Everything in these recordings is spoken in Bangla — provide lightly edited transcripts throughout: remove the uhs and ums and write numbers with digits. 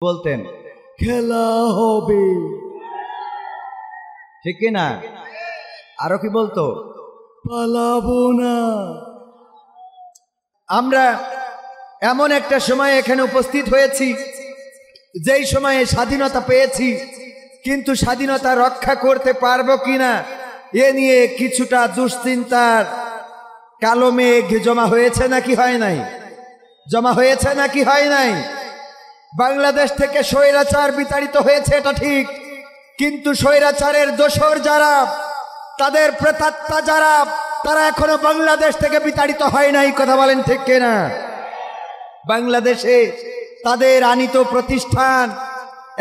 বলতেন খেলা হবে, ঠিক কি না? আরো কি বলতো? পালাবো না। আমরা এমন একটা সময় এখানে উপস্থিত হয়েছি যেই সময়ে স্বাধীনতা পেয়েছি, কিন্তু স্বাধীনতা রক্ষা করতে পারবো কিনা এ নিয়ে কিছুটা দুশ্চিন্তার কালো মেঘ জমা হয়েছে নাকি হয় নাই? জমা হয়েছে নাকি হয় নাই? বাংলাদেশ থেকে স্বৈরাচার বিতাড়িত হয়েছে, এটা ঠিক, কিন্তু স্বৈরাচারের দোসর যারা, তাদের প্রেতাত্মা যারা, তারা এখনো বাংলাদেশ থেকে বিতাড়িত হয় নাই। কথা বলেন ঠিক কিনা? বাংলাদেশে তাদের আনিত প্রতিষ্ঠান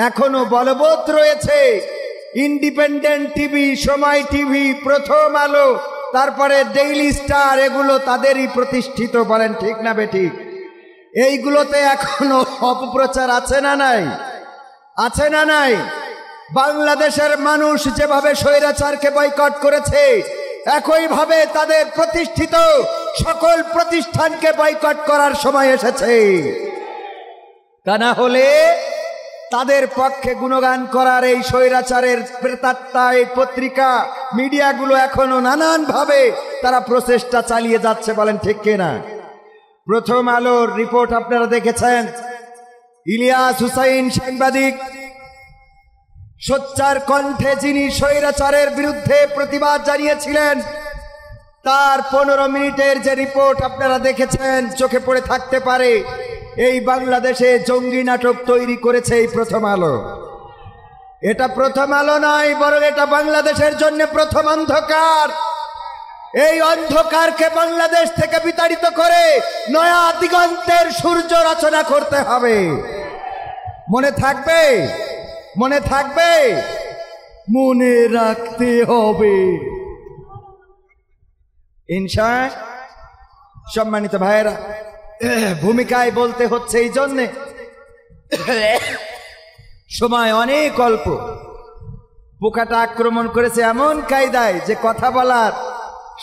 এখনো বলবৎ রয়েছে। ইন্ডিপেন্ডেন্ট টিভি, সময় টিভি, প্রথম আলো, তারপরে ডেইলি স্টার, এগুলো তাদেরই প্রতিষ্ঠিত। বলেন ঠিক না বেঠিক? এইগুলোতে এখনো অপপ্রচার আছে না নাই? আছে না নাই? বাংলাদেশের মানুষ যেভাবে স্বৈরাচারকে বয়কট করেছে, একইভাবে তাদের প্রতিষ্ঠিত সকল প্রতিষ্ঠানকে বয়কট করার সময় এসেছে। তা না হলে তাদের পক্ষে গুণগান করার এই স্বৈরাচারের প্রেতাত্মা এই পত্রিকা মিডিয়াগুলো এখনো নানানভাবে তারা প্রচেষ্টা চালিয়ে যাচ্ছে। বলেন ঠিক কিনা? প্রথম আলোর রিপোর্ট আপনারা দেখেছেন, ইলিয়াস হুসাইন সাংবাদিক, সোচ্চার কণ্ঠে যিনি স্বৈরাচারের বিরুদ্ধে প্রতিবাদ জানিয়েছিলেন, তার 15 মিনিটের যে রিপোর্ট আপনারা দেখেছেন, চোখে পড়ে থাকতে পারে এই বাংলাদেশে জঙ্গি নাটক তৈরি করেছে এই প্রথম আলো। এটা প্রথম আলো নয়, বরং এটা বাংলাদেশের জন্য প্রথম অন্ধকার। এই অন্ধকারকে বাংলাদেশ থেকে বিতাড়িত করে নয়া দিগন্তের সূর্য রচনা করতে হবে। মনে থাকবে? মনে থাকবে? মনে রাখতে হবে ইনশাআল্লাহ। সম্মানিত ভাইয়েরা, ভূমিকায় বলতে হচ্ছে এই জন্যে সময় অনেক অল্প। পোকাটা আক্রমণ করেছে এমন কায়দায় যে কথা বলার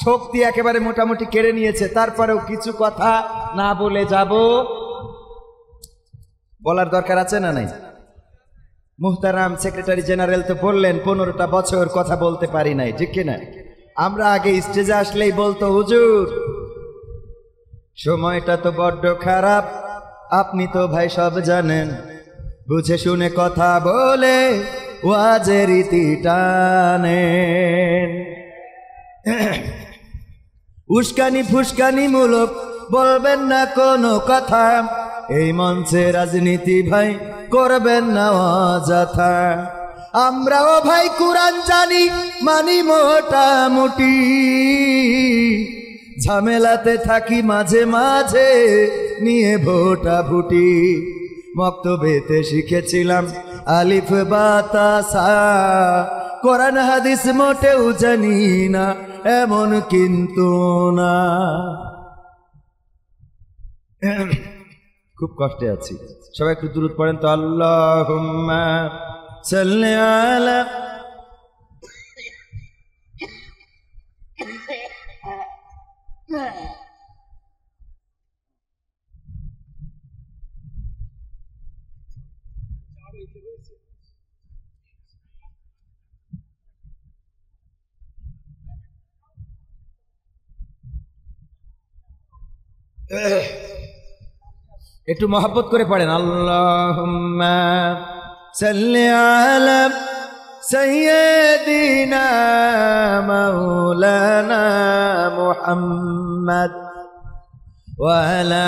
শক্তি একেবারে মোটামুটি কেড়ে নিয়েছে। তারপরেও কিছু কথা না বলে যাব, বলার দরকার আছে না নাই? মুহতারাম সেক্রেটারি জেনারেল তো বললেন 15টা বছর কথা বলতে পারি নাই, ঠিক কিনা? আমরা আগে স্টেজে আসলেই বলতো, হুজুর সময়টা তো বড্ড খারাপ, আপনি তো ভাই সব জানেন, বুঝে শুনে কথা বলে ওয়াজের রীতি টানেন। উস্কানি ফুস্কানি মূলক বলবেন না কোনো কথা, এই মঞ্চে রাজনীতি ভাই করবেন না অযথা। আমরাও ভাই কুরআন জানি, মানি মোটামুটি, ঝামেলাতে থাকি মাঝে মাঝে নিয়ে ভোটাভুটি। মক্তবেতে শিখেছিলাম আলিফ বা তা সা, কোরআন হাদিস মোটেও জানি না এমন কিন্তু না। খুব কষ্টে আছি, সবাই একটু দুরূদ পড়েন তো। আল্লাহুম্মা সাল্লি আলা একটু মহব্বত করে পড়েন। আল্লাহুম্মা সাল্লি আলা সাইয়্যিদিনা মাওলানা মুহাম্মদ ওয়া আলা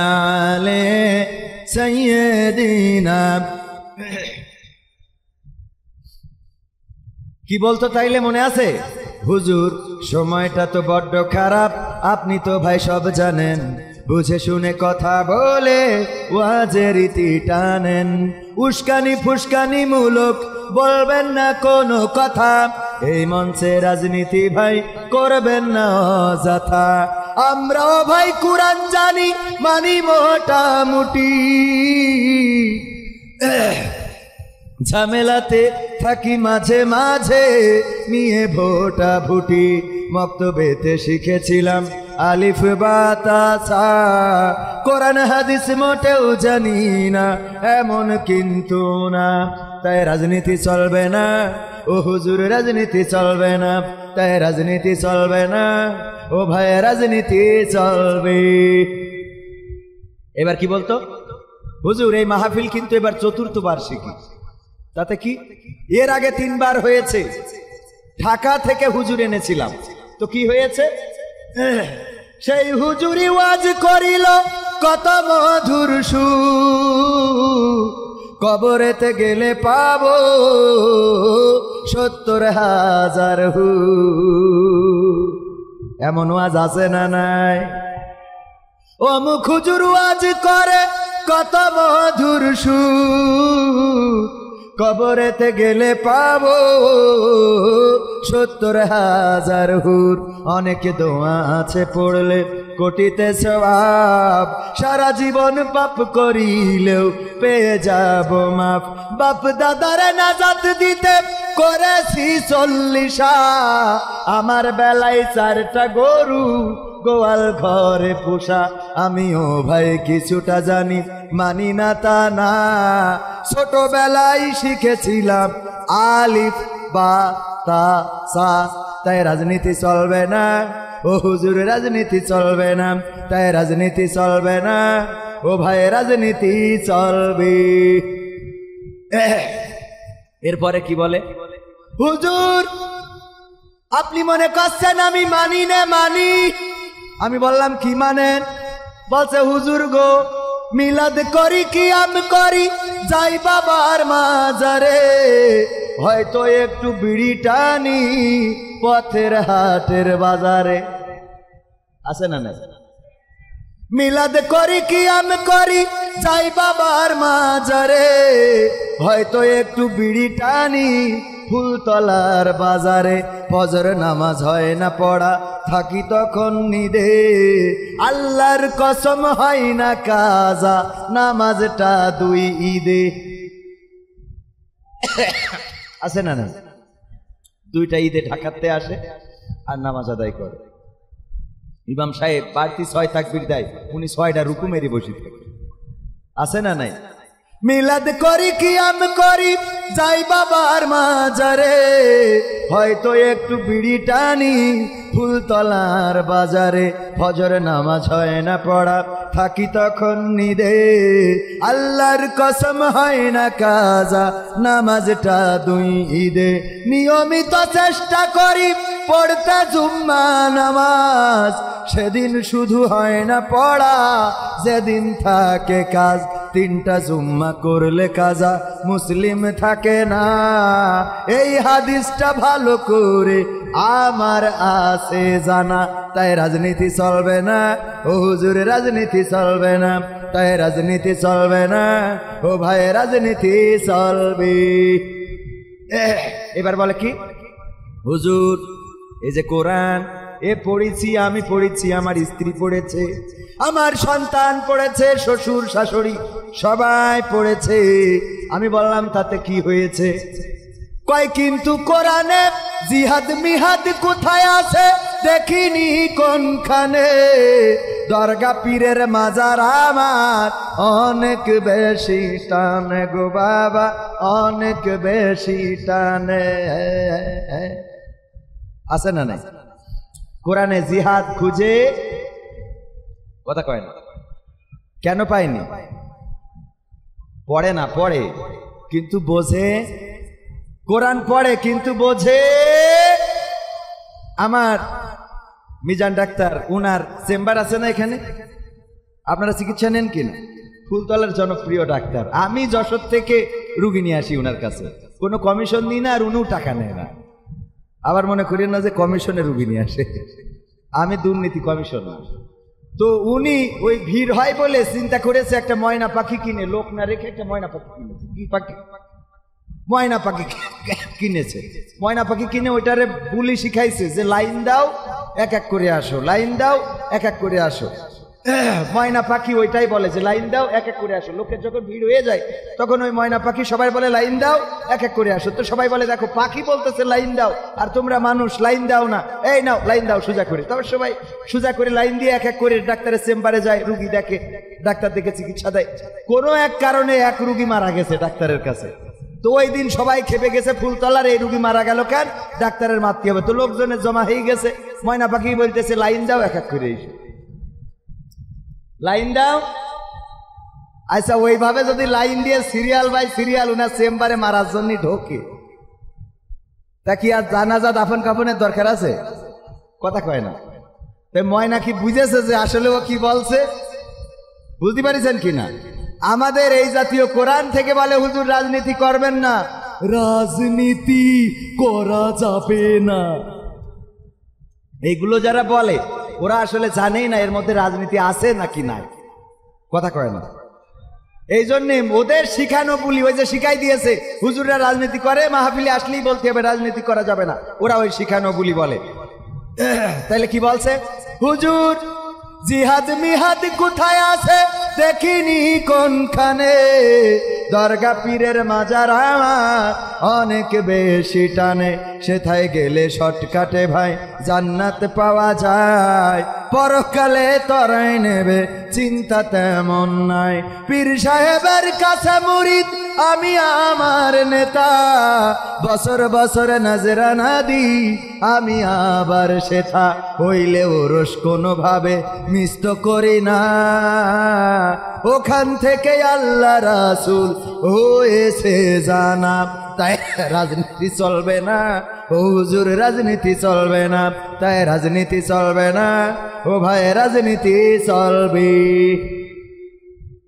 আলি সাইয়্যিদিনা। কি বলতো তাইলে মনে আছে? হুজুর সময়টা তো বড্ড খারাপ, আপনি তো ভাই সব জানেন, বুঝে শুনে কথা বলে ওয়াজের রীতি টানেন। উস্কানি ফুস্কানি মূলক বলবেন না কোনো কথা, এই মঞ্চে রাজনীতি ভাই করবেন না অযথা। আমরাও ভাই কুরআন জানি, মানি মোটামুটি, ঝামেলাতে থাকি মাঝে মাঝে নিয়ে ভোটাভুটি। মক্তবেতে শিখেছিলাম আলিফ বা তা সা, কোরআন হাদিস মোটেও জানি না এমন কিন্তু না, তাই রাজনীতি চলবে না ও হুজুর, রাজনীতি চলবে না, তাই রাজনীতি চলবে না ও ভাই, রাজনীতি চলবে। এবার কি বলতো হুজুর, এই মাহফিল কিন্তু এবার ৪র্থ বার্ষিকী, তাতে কি? এর আগে ৩ বার হয়েছে, ঢাকা থেকে হুজুর এনেছিলাম, তো কি হয়েছে? সেই হুজুরি ওয়াজ করিল কত মধুর সুর, কবরেতে গেলে পাবো ৭০,০০০ হুর। এমন ওয়াজ আছে না নাই? ও মুখ হুজুর ওয়াজ করে কত মধুর সুর, কবরেতে গেলে পাবো ৭০,০০০ হুর। অনেক দোয়া আছে পড়লে কোটিতে সওয়াব, সারা জীবন পাপ করিলেও পেয়ে যাব মাফ। বাপ দাদারে নাজাত দিতে করেছি ৪০, আমার বেলায় 4টা গরু গোয়াল ঘরে পোষা। আমিও ভাই কিছুটা জানি, মানি না তা না, ছোটবেলায় শিখেছিলাম আলিফ বা তা সা, তাই রাজনীতি চলবে না ও হুজুর, রাজনীতি চলবে না, তাই রাজনীতি চলবে না ও ভাই, রাজনীতি চলবে। এরপরে কি বলে? হুজুর আপনি মনে করছেন আমি মানি না? মানি। আমি বললাম কি মানেন? বলছে হুজুর গো, মিলাদ করি কিয়াম করি, যাই বাবার মাজারে, হয়তো একটু বিড়ি টানি পথের হাটের বাজারে। আছে না নাই? মিলাদ করি কিয়াম করি, যাই বাবার মাজারে, হয়তো একটু বিড়ি টানি ফুলতলার বাজারে। ফজর নামাজ হয় না পড়া, থাকি তখন নিদে, আল্লাহর কসম হয় না কাজা, নামাজটা 2 ঈদে। আছে না না? 2টা ঈদে ঢাকাতে আসে আর নামাজ আদায় করে। ইমাম সাহেব বাড়তি 6 তাকবীর দেয়, উনি 6টা রুকু মেরে বসে থাকে। আছে না নাই? মিলাদ করি কিয়াম করি, যাই বাবার মাজারে, হয়তো একটু বিড়ি টানি ফুলতলার বাজারে। ফজর নামাজ হয় না পড়া, থাকি তখন নিদে, আল্লাহর কসম হয় না কাজা, নামাজটা 2 ঈদে। নিয়মিত চেষ্টা করি পড়তে জুম্মা নামাজ, সেদিন শুধু হয় না পড়া, যেদিন থাকে কাজ। 3টা জুম্মা করলে কাজা, মুসলিম থাকে না, এই হাদিসটা ভালো করে আমার আছে জানা, তাই রাজনীতি চলবে না ও হুজুর, রাজনীতি চলবে না, তাই রাজনীতি চলবে না ও ভাই, রাজনীতি চলবে। এবার বলে কি? হুজুর এই যে কোরআন এ পড়েছি, আমি পড়েছি, আমার স্ত্রী পড়েছে, আমার সন্তান পড়েছে, শ্বশুর শাশুড়ি সবাই পড়েছে। আমি বললাম তাতে কি হয়েছে? কয় কিন্তু কোরআনে জিহাদ মিহাদ কোথায় আছে দেখিনি কোনখানে, দরগা পীরের মাজার আমার অনেক বেশি টানে গো বাবা, অনেক বেশি টানে। আছে না নাই? কোরআনে জিহাদ খুঁজে কথা কয় না কেন? পায়নি? পড়ে না, পড়ে কিন্তু বোঝে। কোরআন পড়ে কিন্তু বোঝে। আমার মিজান ডাক্তার, উনার চেম্বার আছে না এখানে, আপনারা চিকিৎসা নেন কিনা? ফুলতলার জনপ্রিয় ডাক্তার। আমি যশোর থেকে রুগী নিয়ে আসি উনার কাছে, কোনো কমিশন নিই না, আর উনিও টাকা নেয় না। আবার মনে করেন না যে কমিশনে রুগী নিয়ে আসে, আমি দুর্নীতি কমিশন। তো উনি ওই ভিড় হয় বলে চিন্তা করেছে একটা ময়না পাখি কিনে, লোক না রেখে একটা ময়না পাখি কিনেছে। কি পাখি? ময়না পাখি কিনেছে। ময়না পাখি কিনে ওইটারে বুলি শিখাইছে যে লাইন দাও, এক এক করে আসো, লাইন দাও, এক এক করে আসো। ময়না পাখি ওইটাই বলে যে লাইন দাও, এক এক করে আসো। লোকের যখন ভিড় হয়ে যায় তখন ওই ময়না পাখি সবাই বলে লাইন দাও, এক এক করে আসো। তো সবাই বলে দেখো পাখি বলতেছে লাইন দাও, আর তোমরা মানুষ লাইন দাও না, এই নাও লাইন দাও সোজা করে। তবে সবাই সোজা করে লাইন দিয়ে এক এক করে ডাক্তারের চেম্বারে যায়, রুগী দেখে, ডাক্তার দেখে চিকিৎসা দেয়। কোনো এক কারণে এক রুগী মারা গেছে ডাক্তারের কাছে। তো ওই দিন সবাই খেপে গেছে, ফুলতলার এই রুগী মারা গেল কেন, ডাক্তারের মারতে হবে। তো লোকজনের জমা হয়ে গেছে, ময়না পাখি বলতেছে লাইন দাও, এক এক করে এসো, লাইন দাও। আচ্ছা ওইভাবে যদি লাইন দিয়ে সিরিয়াল বাই সিরিয়াল উনার চেম্বারে মারার জন্য ঢোকে, তা কি আর জানাজা দাফন কাফনের দরকার আছে? কথা কয় না। তাই ময়না কি বুঝেছে যে আসলে ও কি বলছে? বুঝতে পারিছেন কিনা? আমাদের এই জাতীয় কোরআন থেকে বলে হুজুর রাজনীতি করবেন না, রাজনীতি করা যাবে না। এইগুলো যারা বলে ওরা আসলে জানেই না এর মধ্যে রাজনীতি আছে নাকি নাই। কথা কয় না। এই জন্য ওদের শিখানো বলি, ওই যে শিখাই দিয়েছে হুজুররা রাজনীতি করে, মাহফিলে আসলেই বলতে হবে রাজনীতি করা যাবে না, ওরা ওই শিখানো বলি বলে। তাহলে কি বলছে হুজুর? জিহাদ মিহাদ কোথায় আছে দেখিনি কোনখানে, দরগা পীরের মাজার আমার অনেক বেশি টানে, সেথায় গেলে শর্টকাটে ভাই জান্নাত পাওয়া যায়, পরকালে তরাই নেবে চিন্তা তেমন নাই। পীর সাহেবের কাছে মুরিদ আমি আমার নেতা, বছর বছর নাজরানা দি আমি আবার সেথা, হইলে ওরস কোনোভাবে মিস তো করি না, ওখান থেকে আল্লাহ রাসূল হয়েছে জানা। তাই রাজনীতি চলবে না ও হুজুর, রাজনীতি চলবে না, তাই রাজনীতি চলবে না ও ভাই, রাজনীতি চলবে।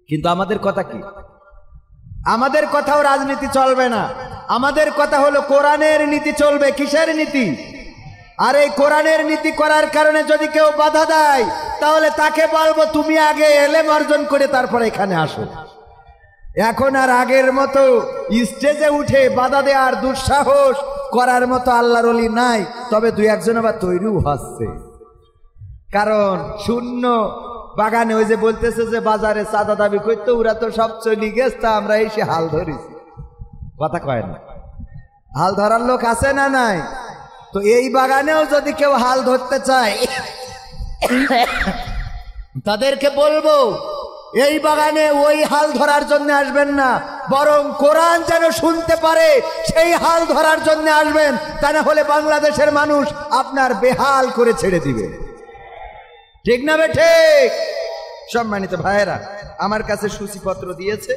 কিন্তু আমাদের কথা কি? আমাদের কথাও রাজনীতি চলবে না। আমাদের কথা হলো কোরআনের নীতি চলবে। কিসের নীতি? আর এই কোরআনের নীতি করার কারণে যদি কেউ বাধা দেয় তাহলে তাকে বলবো তুমি আগে এলেম অর্জন করে তারপরে এখানে আসো। এখন আর আগের মতো স্টেজে উঠে বাধা দেওয়ার দুঃসাহস করার মতো আল্লাহর ওলি নাই। তবে দুই একজন আবার তৈরিও হচ্ছে, কারণ শূন্য বাগানে ওই যে বলতেছে যে বাজারে চাঁদা দাবি করতে, ওরা তো সব চলি গেছে, তা আমরা এসে হাল ধরেছি। কথা কয় না? হাল ধরার লোক আছে না নাই? তো এই বাগানেও যদি কেউ হাল ধরতে চায় তাদেরকে বলবো এই বাগানে ওই হাল ধরার জন্য আসবেন না, বরং কোরআন যেন শুনতে পারে সেই হাল ধরার জন্য আসবেন। তা না হলে বাংলাদেশের মানুষ আপনার বেহাল করে ছেড়ে দিবে। ঠিক না বে ঠিক? সম্মানিত ভাইয়েরা, আমার কাছে সূচিপত্র দিয়েছে,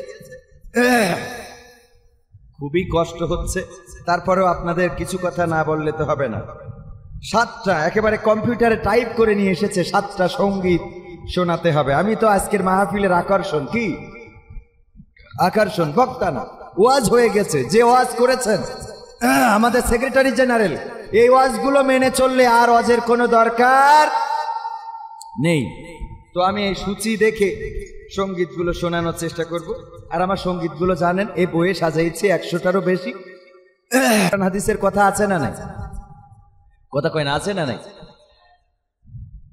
খুবই কষ্ট হচ্ছে, তারপরেও আপনাদের কিছু কথা না বললে তো হবে না। 7টা একেবারে কম্পিউটারে টাইপ করে নিয়ে এসেছে, 7টা সঙ্গীত শোনাতে হবে। আমি তো আজকের মাহফিলের আকর্ষণ, কি আকর্ষণ? বক্তা না, ওয়াজ হয়ে গেছে। যে ওয়াজ করেছেন আমাদের সেক্রেটারি জেনারেল, এই ওয়াজগুলো মেনে চললে আর ওয়াজের কোনো দরকার নেই। তো আমি এই সূচি দেখে সঙ্গীতগুলো শোনানোর চেষ্টা করব। আর আমার সঙ্গীতগুলো জানেন এই বইয়ে সাজাইছি 100টারও বেশি। হাদিসের কথা আছে না নাই? কথা কয় না? আছে না নাই?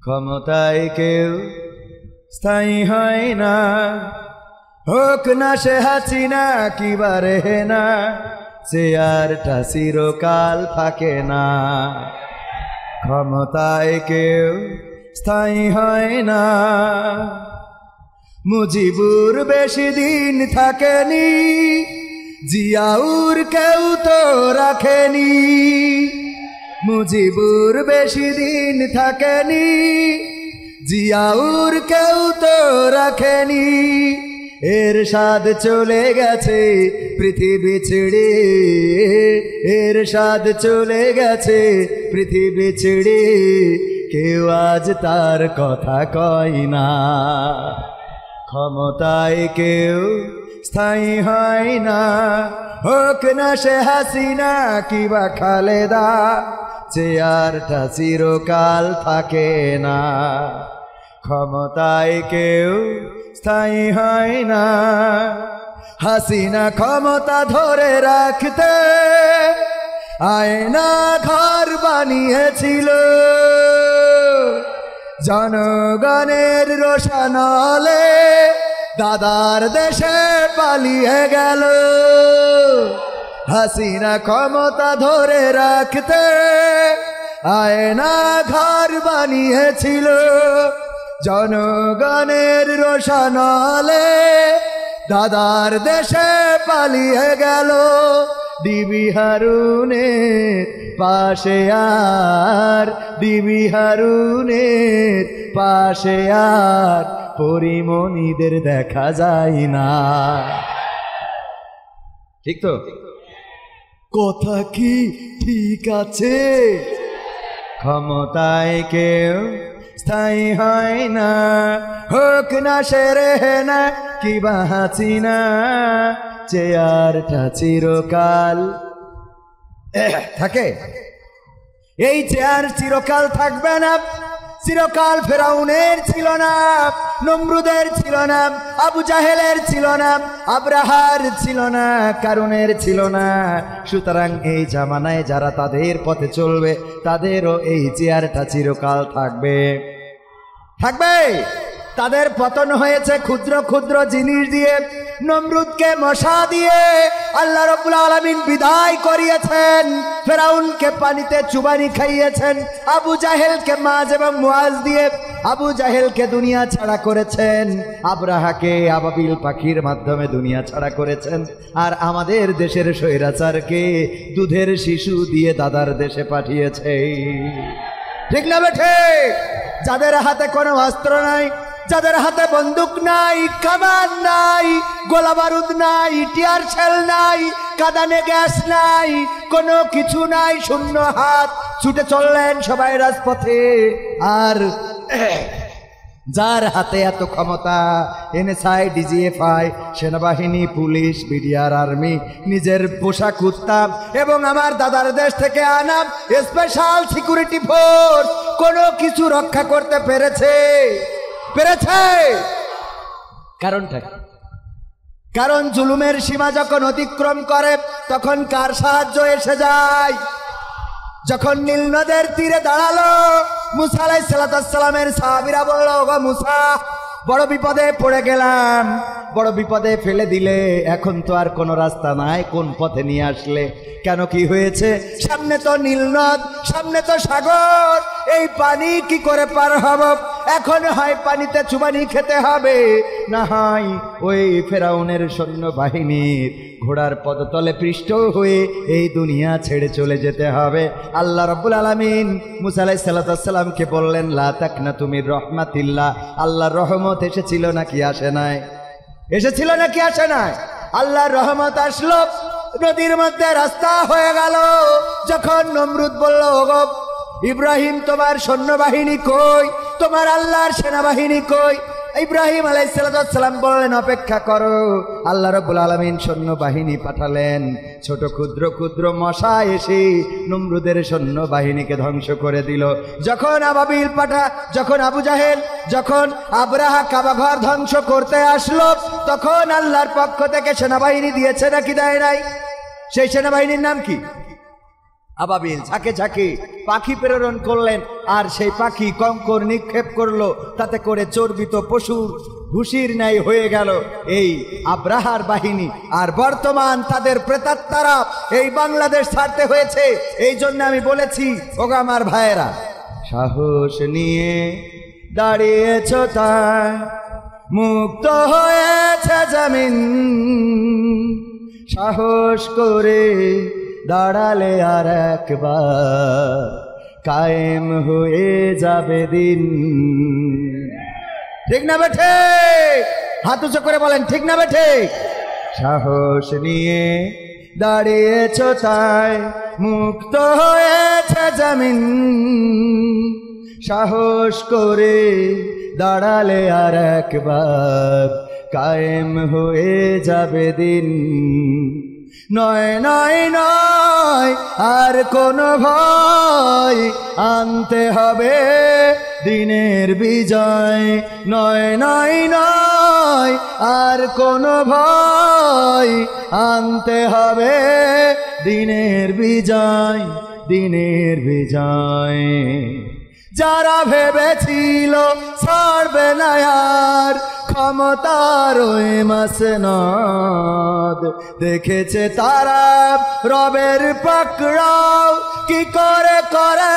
ক্ষমতায় কেউ স্থায়ী হয় না, হোক না সে হাসিনা কিবারে না, চেয়ারটা চিরকাল থাকে না। ক্ষমতায় কেউ স্থায়ী হয় না, মুজিবুর বেশি দিন থাকেনি, জিয়াউর কেউ তো রাখেনি। মুজিবুর বেশি দিন থাকেনি, জিয়াউর কেউ তো রাখেনি। এরশাদ চলে গেছে পৃথিবী ছেড়ে, এরশাদ চলে গেছে পৃথিবী ছেড়ে, কেউ আজ তার কথা কয় না। ক্ষমতায় কেউ স্থায়ী হয় না, হোক না সে হাসিনা কিবা খালেদা, চেয়ারটা চিরকাল থাকে না। ক্ষমতায় কেউ স্থায়ী হয় না, হাসিনা ক্ষমতা ধরে রাখতে আয়না ঘর বানিয়েছিল, জনগণের রোশানলে দাদার দেশে পালিয়ে গেল। হাসিনা ক্ষমতা ধরে রাখতে আয়না ঘর বানিয়েছিল। জনগণের রোশানলে দাদার দেশে পালিয়ে গেল। ডিবি হারুনের পাশে আর, ডিবি হারুনের পাশে আর পরিমণিদের দেখা যায় না। ঠিক তো? কথা কি ঠিক আছে? ক্ষমতায় কেউ স্থায়ী হয় না, হোক না সেরে না কিবা হাসিনা, চেয়ারটা চিরকাল থাকে। এই চেয়ার চিরকাল থাকবে না। চিরকাল ফেরাউনের ছিল না, নমরুদের ছিল না, আবু জাহেলের ছিল না, আব্রাহার ছিল না, কারুনের ছিল না। সুতরাং এই জামানায় যারা তাদের পথে চলবে তাদেরও এই চেয়ারটা চিরকাল থাকবে। থাকবে। তাদের পতন হয়েছে ক্ষুদ্র ক্ষুদ্র জিনিস দিয়ে। নমরুদকে মশা দিয়ে আল্লাহ রাব্বুল আলামিন বিদায় করিয়েছেন। ফেরাউনকে পানিতে চুবানি খাইয়েছেন। আবু জাহেলকে মাজ এবং মুআজ দিয়ে আবু জাহেলকে দুনিয়া ছাড়া করেছেন। আব্রাহাকে আবাবিল পাখির মাধ্যমে দুনিয়া ছাড়া করেছেন। আর আমাদের দেশের স্বৈরাচারকে দুধের শিশু দিয়ে দাদার দেশে পাঠিয়েছে। ঠিক না বেঠে? যাদের হাতে কোনো অস্ত্র নাই, যাদের হাতে বন্দুক নাই, কামান নাই, গোলা বারুদ নাই, টিয়ার শেল নাই, কাঁদানে গ্যাস নাই, কোনো কিছু নাই, শূন্য হাত ছুটে চললেন সবাই রাজপথে। আর যার হাতে এত ক্ষমতা, এনএসআই, ডিজিএফআই, সেনাবাহিনী, পুলিশ, বিডিআর, আর্মি, নিজের পোশাক উত্তাপ এবং আমার দাদার দেশ থেকে আনা স্পেশাল সিকিউরিটি ফোর্স কোনো কিছু রক্ষা করতে পেরেছে? পেরেছে? কারণটা কি? কারণ জুলুমের সীমা যখন অতিক্রম করে তখন কার সাহায্য এসে যায়? যখন নীল নদের তীরে দাঁড়ালো মুসা আলাইহিস সালামের সাহাবীরা বলল, ওগো মুসা, বড় বিপদে পড়ে গেলাম, বড় বিপদে ফেলে দিলে, এখন তো আর কোনো রাস্তা নাই, কোন পথে নিয়ে আসলে? কেন, কি হয়েছে? সামনে তো নীল নদ, সামনে তো সাগর, এই পানি কি করে পার হব? এখন হয় পানিতে চুবানি খেতে হবে, না হয় ওই ফেরাউনের সৈন্যবাহিনীর ঘোড়ার পদতলে পৃষ্ঠ হয়ে এই দুনিয়া ছেড়ে চলে যেতে হবে। আল্লাহ রাব্বুল আলামিন মুসা আলাইহিস সালামকে বললেন, লা তাকনাতু মির রাহমাতিল্লাহ। আল্লাহর রহমত এসেছিল নাকি আসে নাই? এসেছিল নাকি আসে নাই? আল্লাহর রহমত আসলো, নদীর মধ্যে রাস্তা হয়ে গেল। যখন নমরুদ বলল, ওগো ইব্রাহিম, তোমার সৈন্যবাহিনী কই? তোমার আল্লাহর সেনাবাহিনী কই? ইব্রাহিম আলাইহিস সালাম বললেন, অপেক্ষা করো। আল্লাহ রাব্বুল আলামিন সৈন্যবাহিনী পাঠালেন। ছোট ক্ষুদ্র ক্ষুদ্র মশা এসে নমরুদের সৈন্যবাহিনীকে ধ্বংস করে দিল। যখন আবাবিল যখন আবু জাহেল, যখন আব্রাহা কাবাঘর ধ্বংস করতে আসলো, তখন আল্লাহর পক্ষ থেকে সেনাবাহিনী দিয়েছে নাকি দেয় নাই? সেই সেনাবাহিনীর নাম কি? আবাবিল। ঝাঁকে ঝাঁকে পাখি প্রেরণ করলেন, আর সেই পাখি কঙ্কর নিক্ষেপ করলো, তাতে করে চর্বিত পশুর ভুসির ন্যায় হয়ে গেল এই আব্রাহার বাহিনী। আর বর্তমান তাদের প্রেতাত্মারা এই বাংলাদেশ ছাড়তে হয়েছে। এই জন্য আমি বলেছি, ওগো আমার ভাইয়েরা, সাহস নিয়ে দাঁড়িয়েছ তাই মুক্ত হয়েছে জমিন, সাহস করে দাঁড়ালে আর একবার কায়েম হয়ে যাবে দিন। ঠিক না বেঠে? হাত উঁচু করে বলেন, ঠিক না বেঠে? সাহস নিয়ে দাঁড়িয়েছ তাই মুক্ত হয়েছে জমিন, সাহস করে দাঁড়ালে আর একবার কায়েম হয়ে যাবে দিন। নয় নয় নয় আর কোনো ভয়, আনতে হবে দিনের বিজয়। নয় নয় নয় আর কোনো ভয়, আনতে হবে দিনের বিজয়, দিনের বিজয়। যারা ভেবেছিল ছাড়বে না আর ক্ষমতার ওই মাসনদ, দেখেছে তারা রবের পাকড়াও কি করে করে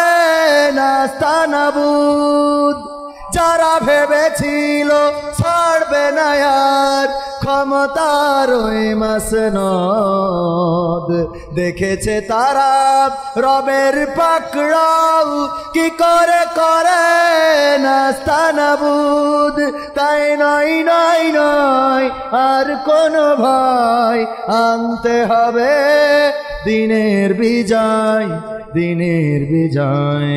নাস্তানাবুদ। যারা ভেবেছিল ছাড়বে না আর ক্ষমতার ওই মাসনদ, দেখেছে তারা রবের পাকড়াও কি করে করে নাস্তানাবুদ। তাই নয় নয় নয় আর কোনো ভয়, আনতে হবে দিনের বিজয়, দিনের বিজয়।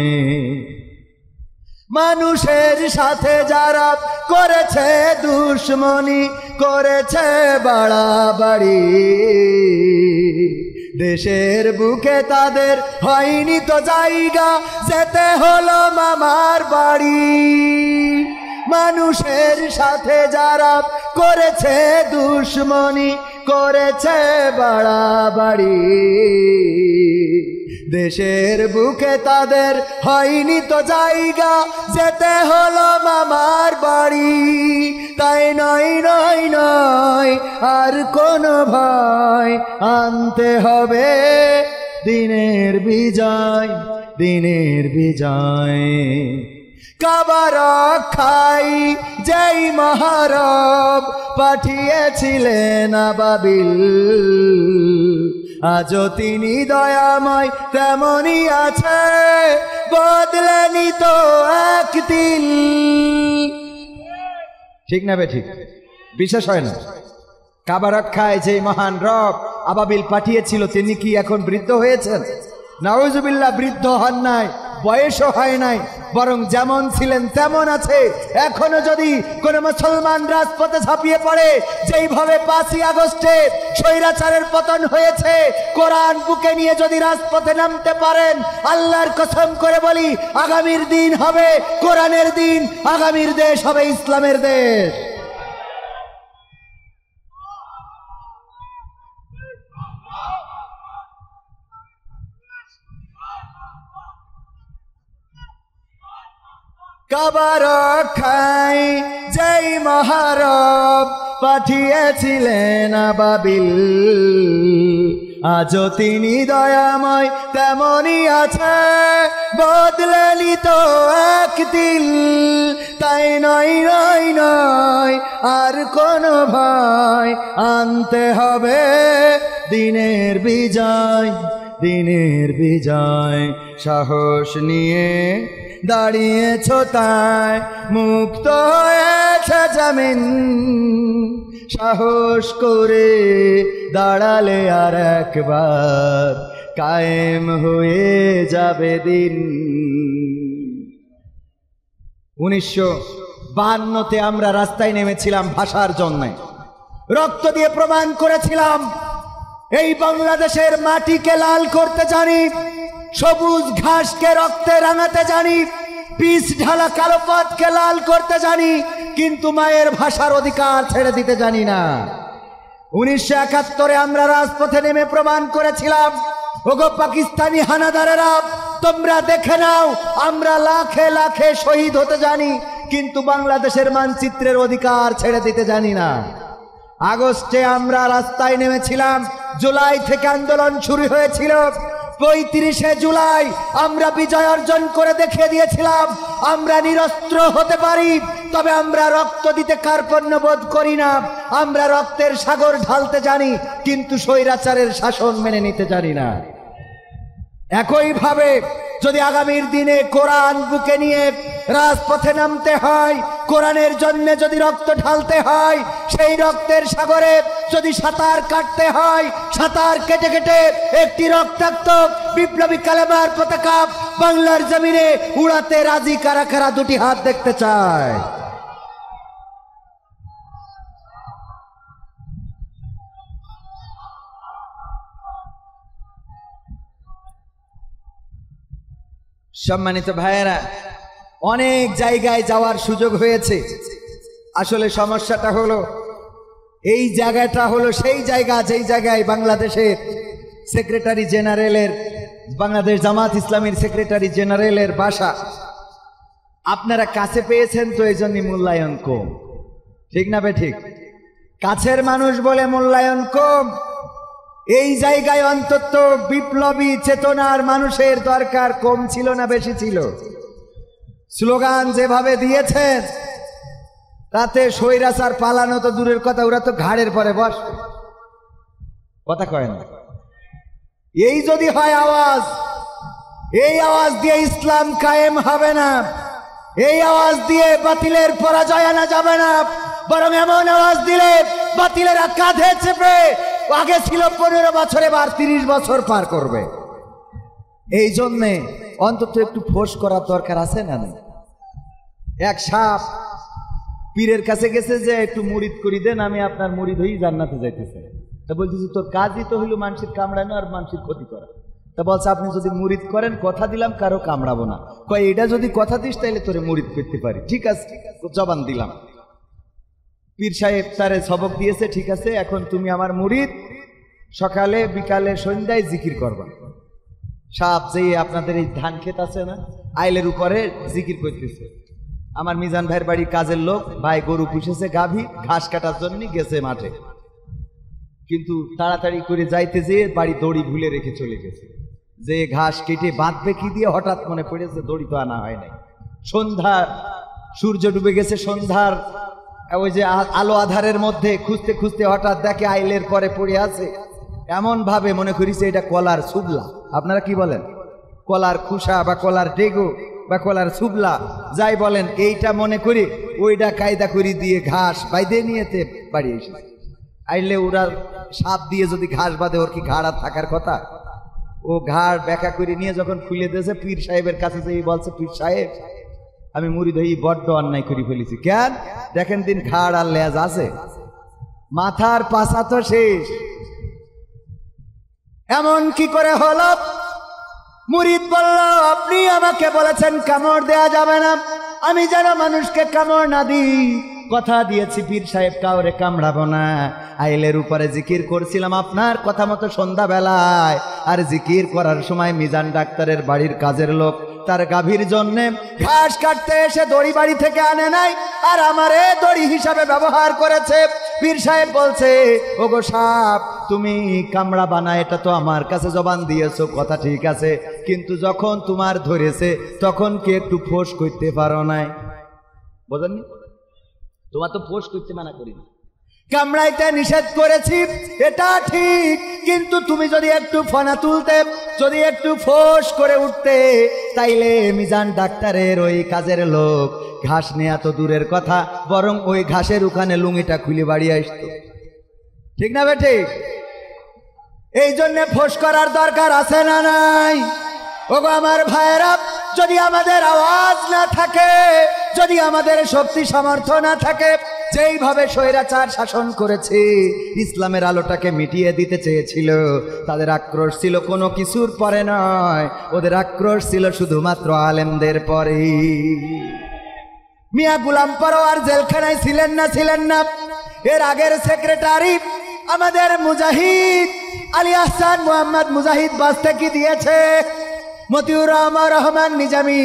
মানুষের সাথে যারা করেছে দুশ্মনী, করেছে বাড়াবাড়ি, দেশের বুকে তাদের হয়নি তো জায়গা, যেতে হলো মামার বাড়ি। মানুষের সাথে যারা করেছে দুশ্মনী, করেছে বাড়াবাড়ি, দেশের বুকে তাদের হয়নি তো জায়গা, যেতে হলো মামার বাড়ি। তাই নয় নয় নয় আর কোনো ভয়, আনতে হবে দিনের বিজয়, দিনের বিজয়। কাবা রক্ষাই যেই মহারব পাঠিয়েছিলেন আবাবিল, আজও তিনি দয়াময় তেমনই আছে, বদলেনি তো একদিন। ঠিক না বে ঠিক? বিশেষ হয় না? কাবা রক্ষায় যে মহান রব আবাবিল পাঠিয়েছিল, তিনি কি এখন বৃদ্ধ হয়েছেন? নাউজুবিল্লাহ, বৃদ্ধ হন নাই, বয়সও হয় নাই, বরং যেমন ছিলেন তেমন আছে। এখনো যদি কোন মুসলমান রাজপথে ঝাঁপিয়ে পড়ে, যেইভাবে 5ই আগস্টে স্বৈরাচারের পতন হয়েছে, কোরআন বুকে নিয়ে যদি রাজপথে নামতে পারেন, আল্লাহর কসম করে বলি, আগামীর দিন হবে কোরআনের দিন, আগামীর দেশ হবে ইসলামের দেশ। কাবা রক্ষায় যেই মহারব পাঠিয়েছিলেন আবাবিল, আজও তিনি দয়াময় তেমনই আছে, বদলেনি তো একদিন। তাই নয় নয় নয় আর কোনো ভয়, আনতে হবে দিনের বিজয়, দিনের বিজয়। সাহস নিয়ে দাঁড়িয়েছ তাই মুক্ত হয়েছে জামিন, সাহস করে দাঁড়ালে আর একবার কায়েম হয়ে যাবে দিন। 1952-তে আমরা রাস্তায় নেমেছিলাম ভাষার জন্য, রক্ত দিয়ে প্রমাণ করেছিলাম এই বাংলাদেশের মাটিকে লাল করতে জানি, সবুজ ঘাসকে রক্তে রাঙাতে জানি, পিচ ঢালা কালো পথকে লাল করতে জানি, কিন্তু মায়ের ভাষার অধিকার ছেড়ে দিতে জানি না। 1971-এ আমরা রাজপথে নেমে প্রমাণ করেছিলাম, ওগো পাকিস্তানি হানাদারেরা, তোমরা দেখে নাও, আমরা লাখে লাখে শহীদ হতে জানি, কিন্তু বাংলাদেশের মানচিত্রের অধিকার ছেড়ে দিতে জানি না। আগস্টে আমরা রাস্তায় নেমেছিলাম, জুলাই থেকে আন্দোলন শুরু হয়েছিল। 35শে জুলাই আমরা বিজয় অর্জন করে দেখিয়ে দিয়েছিলাম, আমরা নিরস্ত্র হতে পারি, তবে আমরা রক্ত দিতে কার্পণ্য বোধ করি না। আমরা রক্তের সাগর ঢালতে জানি, কিন্তু স্বৈরাচারের শাসন মেনে নিতে জানি না। একইভাবে যদি আগামীর দিনে কোরআন বুকে নিয়ে রাজপথে নামতে হয়, কোরআনের জন্য যদি রক্ত ঢালতে হয়, সেই রক্তের সাগরে যদি সাঁতার কাটতে হয়, সাঁতার কেটে কেটে একটি রক্তাক্ত বিপ্লবী কালেমার পতাকা বাংলার জমিনে উড়াতে রাজি কারা কারা? দুটি হাত দেখতে চায়। সম্মানিত ভাইয়েরা, অনেক জায়গায় যাওয়ার সুযোগ হয়েছে। আসলে সমস্যাটা হলো, এই জায়গাটা হলো সেই জায়গা যেই জায়গায় বাংলাদেশের সেক্রেটারি জেনারেলের, বাংলাদেশ জামাত ইসলামীর সেক্রেটারি জেনারেলের বাসা। আপনারা কাছে পেয়েছেন তো এই জন্য মূল্যায়ন কম, ঠিক না বে ঠিক? কাছের মানুষ বলে মূল্যায়ন কম। এই জায়গায় অন্তত বিপ্লবী চেতনার মানুষের দরকার কম ছিল না বেশি ছিল? স্লোগান যেভাবে দিয়েছেন তাতে স্বৈরাচার পালানো তো দূরের কথা, ওরা তো ঘাড়ের পরে বস, কথা কয় না। এই যদি হয় আওয়াজ, এই আওয়াজ দিয়ে ইসলাম কায়েম হবে না, এই আওয়াজ দিয়ে বাতিলের পরাজয় আনা যাবে না, বরং এমন আওয়াজ দিলে বাতিলের কাঁধে চেপে আগে ছিল 15 বছরে বার 30 বছর পার করবে। এই জন্যে অন্তত একটু ফোঁস করার দরকার আছে না? এক সাপ পীরের কাছে গেছে যে একটু মুরিদ করি দেন, আমি আপনার মুরিদ হয়েই জান্নাতে যাইতেছে। তা বলতেছি তোর কাজই তো হইলো মানুষের কামড়ানো আর মানুষের ক্ষতি করা। তা বলছে আপনি যদি মুরিদ করেন কথা দিলাম কারো কামড়াবো না। কয় এটা যদি কথা দিস তাহলে তোরে মুরিদ করতে পারি। ঠিক আছে, জবান দিলাম। পীর সাহেব তারে সবক দিয়েছে, ঠিক আছে এখন তুমি আমার মুরিদ, সকালে বিকালে সন্ধ্যায় জিকির করবা। সাপ যে আপনাদের এই ধান ক্ষেত আছে না, আইলের উপরে জিকির করতেছে। আমার মিজান ভাইয়ের বাড়ির কাজের লোক ভাই গরু পুষেছে, গাভী ঘাস কাটার জন্য গেছে মাঠে, কিন্তু তাড়াতাড়ি করে যাইতে যেয়ে বাড়ি দড়ি ভুলে রেখে চলে গেছে। যে ঘাস কেটে বাঁধবে কি দিয়ে হঠাৎ মনে পড়েছে দড়ি তো আনা হয় নাই। সন্ধ্যা, সূর্য ডুবে গেছে, সন্ধ্যার ওই যে আলো আধারের মধ্যে খুঁজতে খুঁজতে হঠাৎ দেখে আইলের পরে পড়ে আছে। এমন ভাবে মনে করিছে এটা কলার সুবলা, আপনারা কি বলেন, কলার খুসা বা কলার ডেগো বা কলার সুবলা যাই বলেন, এইটা মনে করি ওইটা কায়দা করে দিয়ে ঘাস বাইদে নিয়েতে বাড়ি এসে। আইলে ওরা সাপ দিয়ে যদি ঘাস বাঁধে ওর কি ঘাড় আর থাকার কথা? ও ঘাড় ব্যাখ্যা করে নিয়ে যখন খুলে দিয়েছে পীর সাহেবের কাছে যেই বলছে, পীর সাহেব আমি মুরিদ হই বড্ড অন্যায় করে ফেলেছি। কেন? দেখেন দিন ঘাড় আর লেজ আছে, মাথার পাছা তো শেষ। এমন কি করে হলো? মুরিদ বলল আপনি আমাকে বলেছেন কামড় দেয়া যাবে না, আমি যেন মানুষকে কামড় না দিই, কথা দিয়েছি পীর সাহেব কাউরে কামড়াবো না। আইলের উপরে জিকির করছিলাম আপনার কথা মতো সন্ধ্যাবেলায়, আর জিকির করার সময় মিজান ডাক্তারের বাড়ির কাজের লোক তার গাভীর জন্য ঘাস কাটতে এসে দড়ি বাড়ি থেকে আনে নাই, আর আমারে দড়ি হিসাবে ব্যবহার করেছে। পীর সাহেব বলছে ওগো সাপ তুমি কামড়া বানা, এটা তো আমার কাছে জবান দিয়েছো, কথা ঠিক আছে, কিন্তু যখন তোমার ধরেছে তখন কি একটু ফোঁস করতে পারো নাই? বোঝেননি? তোমার তো ফোঁস করতে মানা করি না, কামড়াইতে নিষেধ করেছি এটা ঠিক, কিন্তু তুমি যদি একটু ফনা তুলতে, যদি একটু ফোঁস করে উঠতে, তাইলে মিজান ডাক্তারের ওই কাজের লোক ঘাস নেয়া তো দূরের কথা, বরং ওই ঘাসের ওখানে লুঙ্গিটা খুলে বাড়ি আসতো। ঠিক না বেটি? এই জন্য ফোঁস করার দরকার আছে না নাই? ওগো আমার ভাইয়েরা, যদি আমাদের আওয়াজ না থাকে, যদি আমাদের শক্তি সামর্থ্য না থাকে, যেইভাবে স্বৈরাচার শাসন করেছে, ইসলামের আলোটাকে মিটিয়ে দিতে চেয়েছিল, তাদের আক্রোশ ছিল কোনো কিছুর পরে নয়, ওদের আক্রোশ ছিল শুধুমাত্র আলেমদের পরে। মিয়া গোলাম পরোয়ার জেলখানায় ছিলেন না? ছিলেন না? এর আগের সেক্রেটারি আমাদের মুজাহিদ আলী আহসান মোহাম্মদ মুজাহিদ বাস্তে কি দিয়েছে? মতিউর রহমান নিজামী,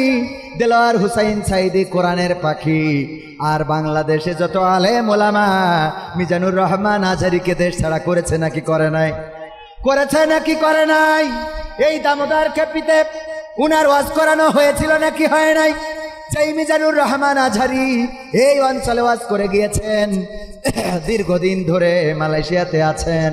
দেলোয়ার হুসাইন সাইদি কোরআনের পাখি, আর বাংলাদেশে যত আলেম ওলামা, মিজানুর রহমান আজহারীকে দেশ ছাড়া করেছে নাকি করে নাই? করেছে নাকি করে নাই? এই দামোদর খেপিতে উনার ওয়াজ করানো হয়েছিল নাকি হয় নাই? সেই মিজানুর রহমান আজহারী এই অঞ্চলে ওয়াজ করে গিয়েছেন, দীর্ঘদিন ধরে মালয়েশিয়াতে আছেন।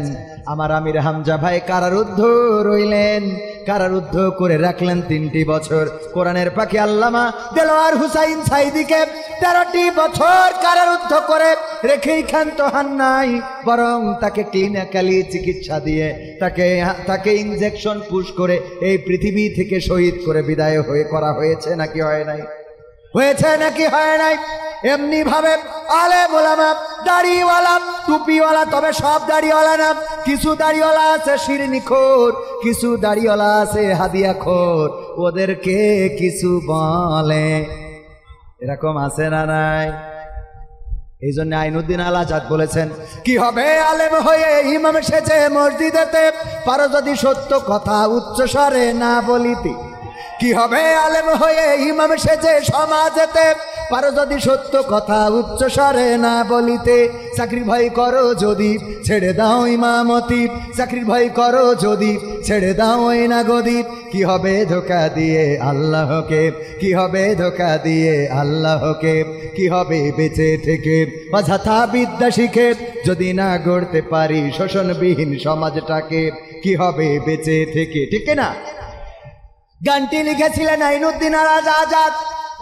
আমার আমির হামজা ভাই কারারুদ্ধ রইলেন, কারারুদ্ধ করে রাখলেন 3টি বছর। কোরআনের পাখি আল্লামা দেলোয়ার হুসাইন সাইদিকে 13টি বছর কারারুদ্ধ করে রেখেই ক্ষান্ত হন নাই, বরং তাকে ক্লিনিক্যালি চিকিৎসা দিয়ে তাকে ইনজেকশন পুশ করে এই পৃথিবী থেকে শহীদ করে বিদায় করা হয়েছে নাকি হয় নাই? হয়েছে নাকি হয় নাই? এমনি ভাবে আলেম ওলামা, দাড়িওয়ালা, টুপিওয়ালা, তবে সব দাড়িওয়ালা না, কিছু দাড়িওয়ালা আছে শিরনিখোর, কিছু দাড়িওয়ালা আছে হাদিয়াখোর, ওদেরকে কিছু বলে, এরকম আছে না নাই? এই জন্য আইনুদ্দিন আল আজাদ বলেছেন, কি হবে আলেম হয়ে ইমাম সেজে মসজিদেতে, পারো যদি সত্য কথা উচ্চ স্বরে না বলিতে, কি হবে আলেম হয়ে ইমাম সেজে সমাজেতে, পারো যদি সত্য কথা উচ্চ স্বরে না বলিতে। চাকরির ভয় করো যদি ছেড়ে দাও ইমামতি, চাকরির ভয় করো যদি ছেড়ে দাও ওই না গদি। কি হবে ধোকা দিয়ে আল্লাহকে, কি হবে ধোকা দিয়ে আল্লাহকে, কি হবে বেঁচে থেকে অযথা বিদ্যা শিখে, যদি না গড়তে পারি শোষণবিহীন সমাজটাকে। কি হবে বেঁচে থেকে, ঠিক না? গানটি লিখেছিলেন আইনুদ্দিন আজাদ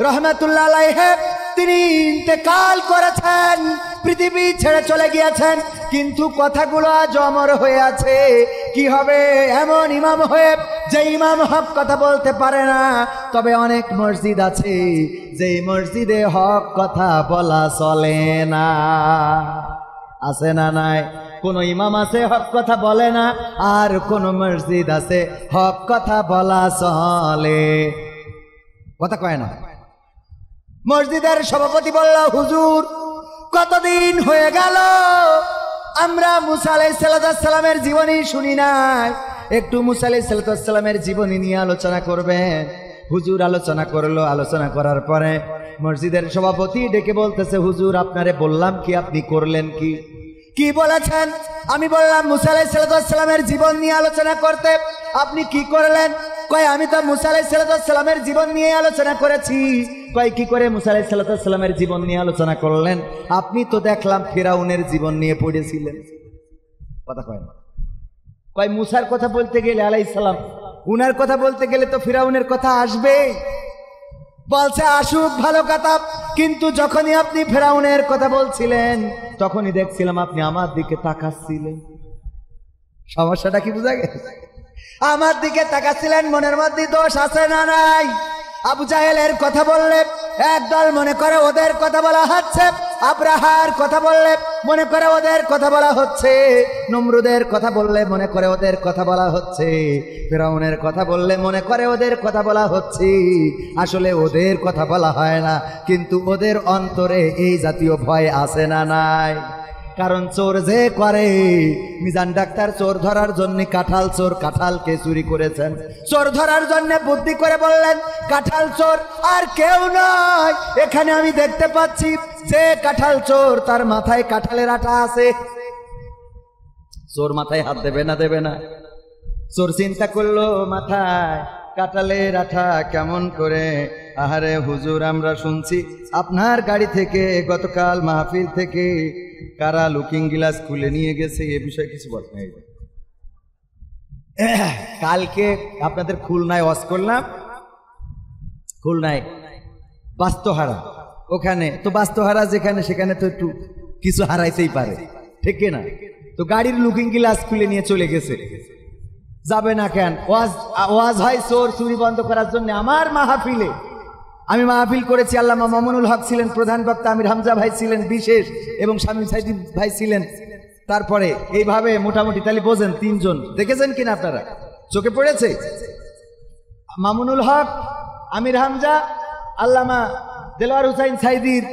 রহমাতুল্লাহ আলাইহি। তিনি ইন্তেকাল করেছেন, পৃথিবী ছেড়ে চলে গিয়েছেন, কিন্তু কথাগুলো আজ অমর হয়ে আছে। কি হবে এমন ইমাম হয়ে যে ইমাম হক কথা বলতে পারে না? তবে অনেক মসজিদ আছে যে মসজিদে হক কথা বলা চলে না, আছে না নাই? কোন ইমাম আছে হক কথা বলে না, আর কোন মসজিদ আছে হক কথা বলা চলে, কথা কয় না। মসজিদের সভাপতি বলল, হুজুর কতদিন হয়ে গেল আমরা মুসা আলাইহিস সালামের জীবনী শুনি নাই, একটু মুসা আলাইহিস সালামের জীবনী নিয়ে আলোচনা করবেন। হুজুর আলোচনা করলো, আলোচনা করার পরে মসজিদের সভাপতি ডেকে বলতেছে, হুজুর আপনারে বললাম কি, আপনি করলেন কি? কি বলেছেন? আমি বললাম মুসা আলাইহিস সালামের জীবন নিয়ে আলোচনা করতে, আপনি কি করলেন? কয় আমি তো মুসা আলাইহিস সালামের জীবন নিয়ে আলোচনা করেছি। কয় কি করে মুসা আলাইহিস সালামের জীবন নিয়ে আলোচনা করলেন? আপনি তো দেখলাম ফিরাউনের জীবন নিয়ে পড়েছিলেন, কথা কয় না। কয় মুসার কথা বলতে গেলে আলাইহিস সালাম, উনার কথা বলতে গেলে তো ফিরাউনের কথা আসবে। বলছে আসুক, ভালো কথা, কিন্তু যখনই আপনি ফিরাউনের কথা বলছিলেন তখনই দেখছিলাম আপনি আমার দিকে তাকাচ্ছিলেন। সমস্যাটা কি বুঝা গেছে? আমার দিকে তাকাচ্ছিলেন, মনের মধ্যে দোষ আছে না নাই? আবু জাহেলের কথা বললে একদল মনে করে ওদের কথা বলা হচ্ছে, আব্রাহার কথা বললে মনে করে ওদের কথা বলা হচ্ছে, নমরুদের কথা বললে মনে করে ওদের কথা বলা হচ্ছে, ফিরাউনের কথা বললে মনে করে ওদের কথা বলা হচ্ছে। আসলে ওদের কথা বলা হয় না, কিন্তু ওদের অন্তরে এই জাতীয় ভয় আছে না নাই? কারণ চোর যে করে, মিজান ডাক্তার চোর ধরার জন্য কাঁঠাল চোর, কাঁঠালকে চুরি করেছেন, চোর ধরার জন্য বুদ্ধি করে বললেন কাঁঠাল চোর, আর কেউ নয়। এখানে আমি দেখতে পাচ্ছি যে কাঁঠাল চোর, তার মাথায় কাঁঠালের আঠা আছে। চোর মাথায় হাত দেবে না, দেবে না? চোর চিন্তা করলো মাথায় কাঁঠালের আঠা কেমন করে। আহারে হুজুর, আমরা শুনছি আপনার গাড়ি থেকে গতকাল মাহফিল থেকে কারা লুকিং গ্লাস খুলে নিয়ে গেছে, এ বিষয়ে কিছু বলতে নাই। কালকে আপনাদের খুলনায় ওয়াজ করলাম, খুলনায় বাস্তহারা, ওখানে তো বাস্তহারা যেখানে সেখানে তো একটু কিছু হারাইতেই পারে, ঠিক না? তো গাড়ির লুকিং গ্লাস খুলে নিয়ে চলে গেছে, যাবে না কেন? ওয়াজ হয় চোর চুরি বন্ধ করার জন্য। আমার মাহফিলে আমি মাহফিল করেছি, আল্লামা মামুনুল হক ছিলেন প্রধান বক্তা, আমির হামজা ভাই ছিলেন বিশেষ, এবং শামীম সাইদি ভাই ছিলেন। তারপরে এইভাবে মোটামুটি তাহলে বোঝেন, তিনজন দেখেছেন কিনা আপনারা, চোখে পড়েছে? মামুনুল হক, আমির হামজা, আল্লামা দেলোয়ার হুসাইন সাইদির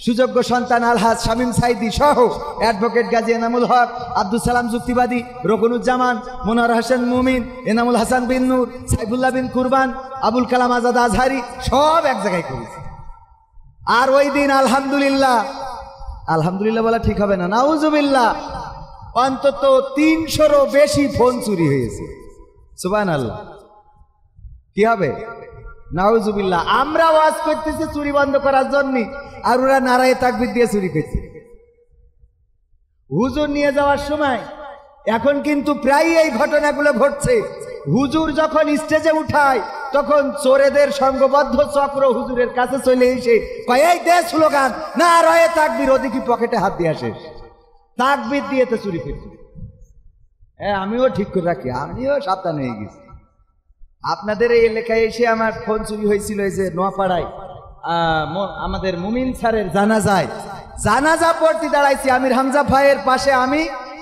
সুযোগ্য সন্তান আলহাজ শামীম সাইদি সহ অ্যাডভোকেট গাজী এনামুল হক, আব্দুল সালাম যুক্তিবাদী, রকনুজ্জামান, মনোয়ার হোসেন মুমিন, এনামুল হাসান বিন নূর, সাইফুল্লাহ বিন কুরবান, আবুল কালাম আজাদ আজহারি সব এক জায়গায় করেছে। আর ওই দিন আলহামদুলিল্লাহ, আলহামদুলিল্লাহ বলা ঠিক হবে না, নাউজুবিল্লাহ, অন্তত 300-রও বেশি ফোন চুরি হয়েছে। সুবহানাল্লাহ। কি হবে? নাউজুবিল্লাহ। আমরা ওয়াজ করতেছি চুরি বন্ধ করার জন্য, আর ওরা নারায়ে তাকবীর দিয়ে চুরি করছে। হুজুর নিয়ে যাওয়ার সময় এখন কিন্তু প্রায় এই ঘটনাগুলো ঘটছে। হুজুর যখন স্টেজে উঠায় তখন চোরেদের সংঘবদ্ধ চক্র হুজুরের কাছে চলে এসে কয়, এই দে স্লোগান, নারায়ে তাকবীর, ওদিকে পকেটে হাত দিয়ে আসে, তাকবীর দিয়ে তো চুরি করছে। হ্যাঁ, আমিও ঠিক করে রাখি, আমিও সাবধান হয়ে গেছি। আপনাদের এই এলাকায় এসে আমার ফোন চুরি হয়েছিল, এই যে নোয়াপাড়ায় আমাদের মুমিন স্যারের জানাজা পড়তে দাঁড়াইছি, আমির হামজা ভাইয়ের পাশে আমি,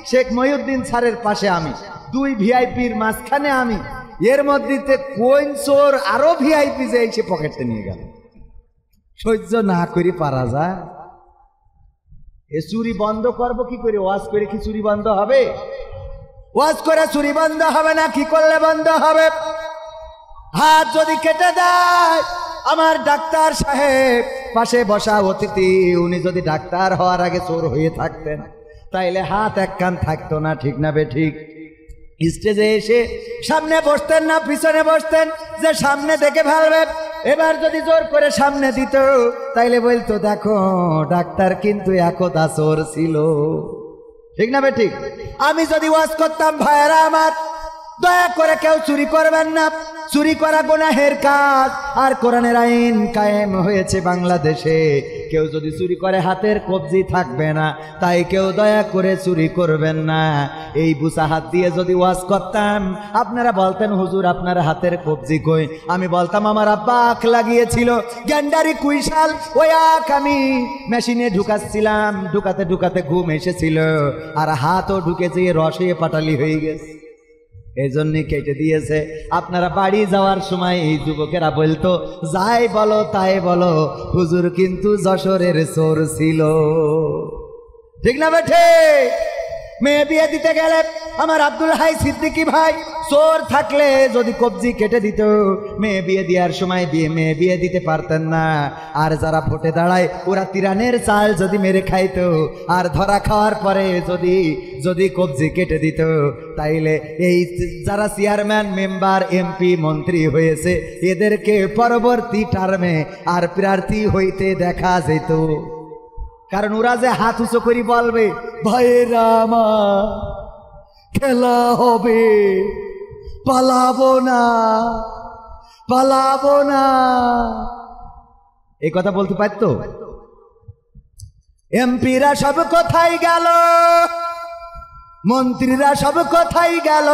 শেখ মহিউদ্দিন স্যারের পাশে আমি, দুই ভিআইপির মাঝখানে আমি। এর মধ্যে কোন চোর আরো ভিআইপি যে এসে পকেটে নিয়ে গেল, সহ্য না করে পারা যায়? এ চুরি বন্ধ করবো কি করে? ওয়াজ করে কি চুরি বন্ধ হবে? ওয়াজ করে চুরি বন্ধ হবে না, কি করলে বন্ধ হবে? হাত যদি কেটে দেয়, আমার ডাক্তার সাহেব পাশে বসা অতিথি উনি যদি ডাক্তার হওয়ার আগে চোর হয়ে থাকতেন তাইলে হাত এক কান থাকতো না, ঠিক না বে ঠিক? স্টেজে এসে সামনে বসতেন না পিছনে বসতেন, যে সামনে দেখে ফেলবে। এবার যদি জোর করে সামনে দিত তাইলে বলতো দেখো ডাক্তার কিন্তু একদা চোর ছিল, ঠিক না বে ঠিক? আমি যদি ওয়াজ করতাম ভাইয়েরা আমার, দয়া করে কেউ চুরি করবেন না, চুরি করা গুনাহের কাজ। আর কোরআনের আইন কায়েম হয়েছে বাংলাদেশে, কেউ যদি চুরি করে হাতের কবজি থাকবে না, তাই কেউ দয়া করে চুরি করবেন না। এই বুসা হাত দিয়ে যদি ওয়াজ করতাম, আপনারা বলতেন হুজুর আপনার হাতের কবজি কই? আমি বলতাম আমার আব্বা আখ লাগিয়েছিল, গ্যান্ডারি কুইশাল, ওই আখ আমি মেশিনে ঢুকাচ্ছিলাম, ঢুকাতে ঢুকাতে ঘুম এসেছিল আর হাতও ঢুকেছে, রস হয়ে পাটালি হয়ে গেছে, এই জন্যই কেটে দিয়েছে। আপনারা বাড়ি যাওয়ার সময় এই যুবকেরা বলতো যাই বলো তাই বলো, হুজুর কিন্তু যশোরের চোর ছিল, ঠিক না বেঠে? মেয়ে বিয়ে দিতে গেলে আমার আব্দুল হাই সিদ্দিকী ভাই চোর থাকলে যদি কবজি কেটে দিত, মেয়ে বিয়ে দেওয়ার সময় মেয়ে বিয়ে দিতে পারতেন না। আর যারা ভোটে দাঁড়ায় ওরা তিরানের চাল যদি মেরে খাইতো, আর ধরা খাওয়ার পরে যদি কবজি কেটে দিত, তাইলে এই যারা চেয়ারম্যান মেম্বার এমপি মন্ত্রী হয়েছে এদেরকে পরবর্তী টার্মে আর প্রার্থী হইতে দেখা যেত। কারণ ওরা যে হাত উঁচু করি বলবে ভাইয়েরা আমার খেলা হবে, পালাবো না পালাবো না, এই কথা বলতে পারতো? এমপিরা সব কোথায় গেল, মন্ত্রীরা সব কোথায় গেল,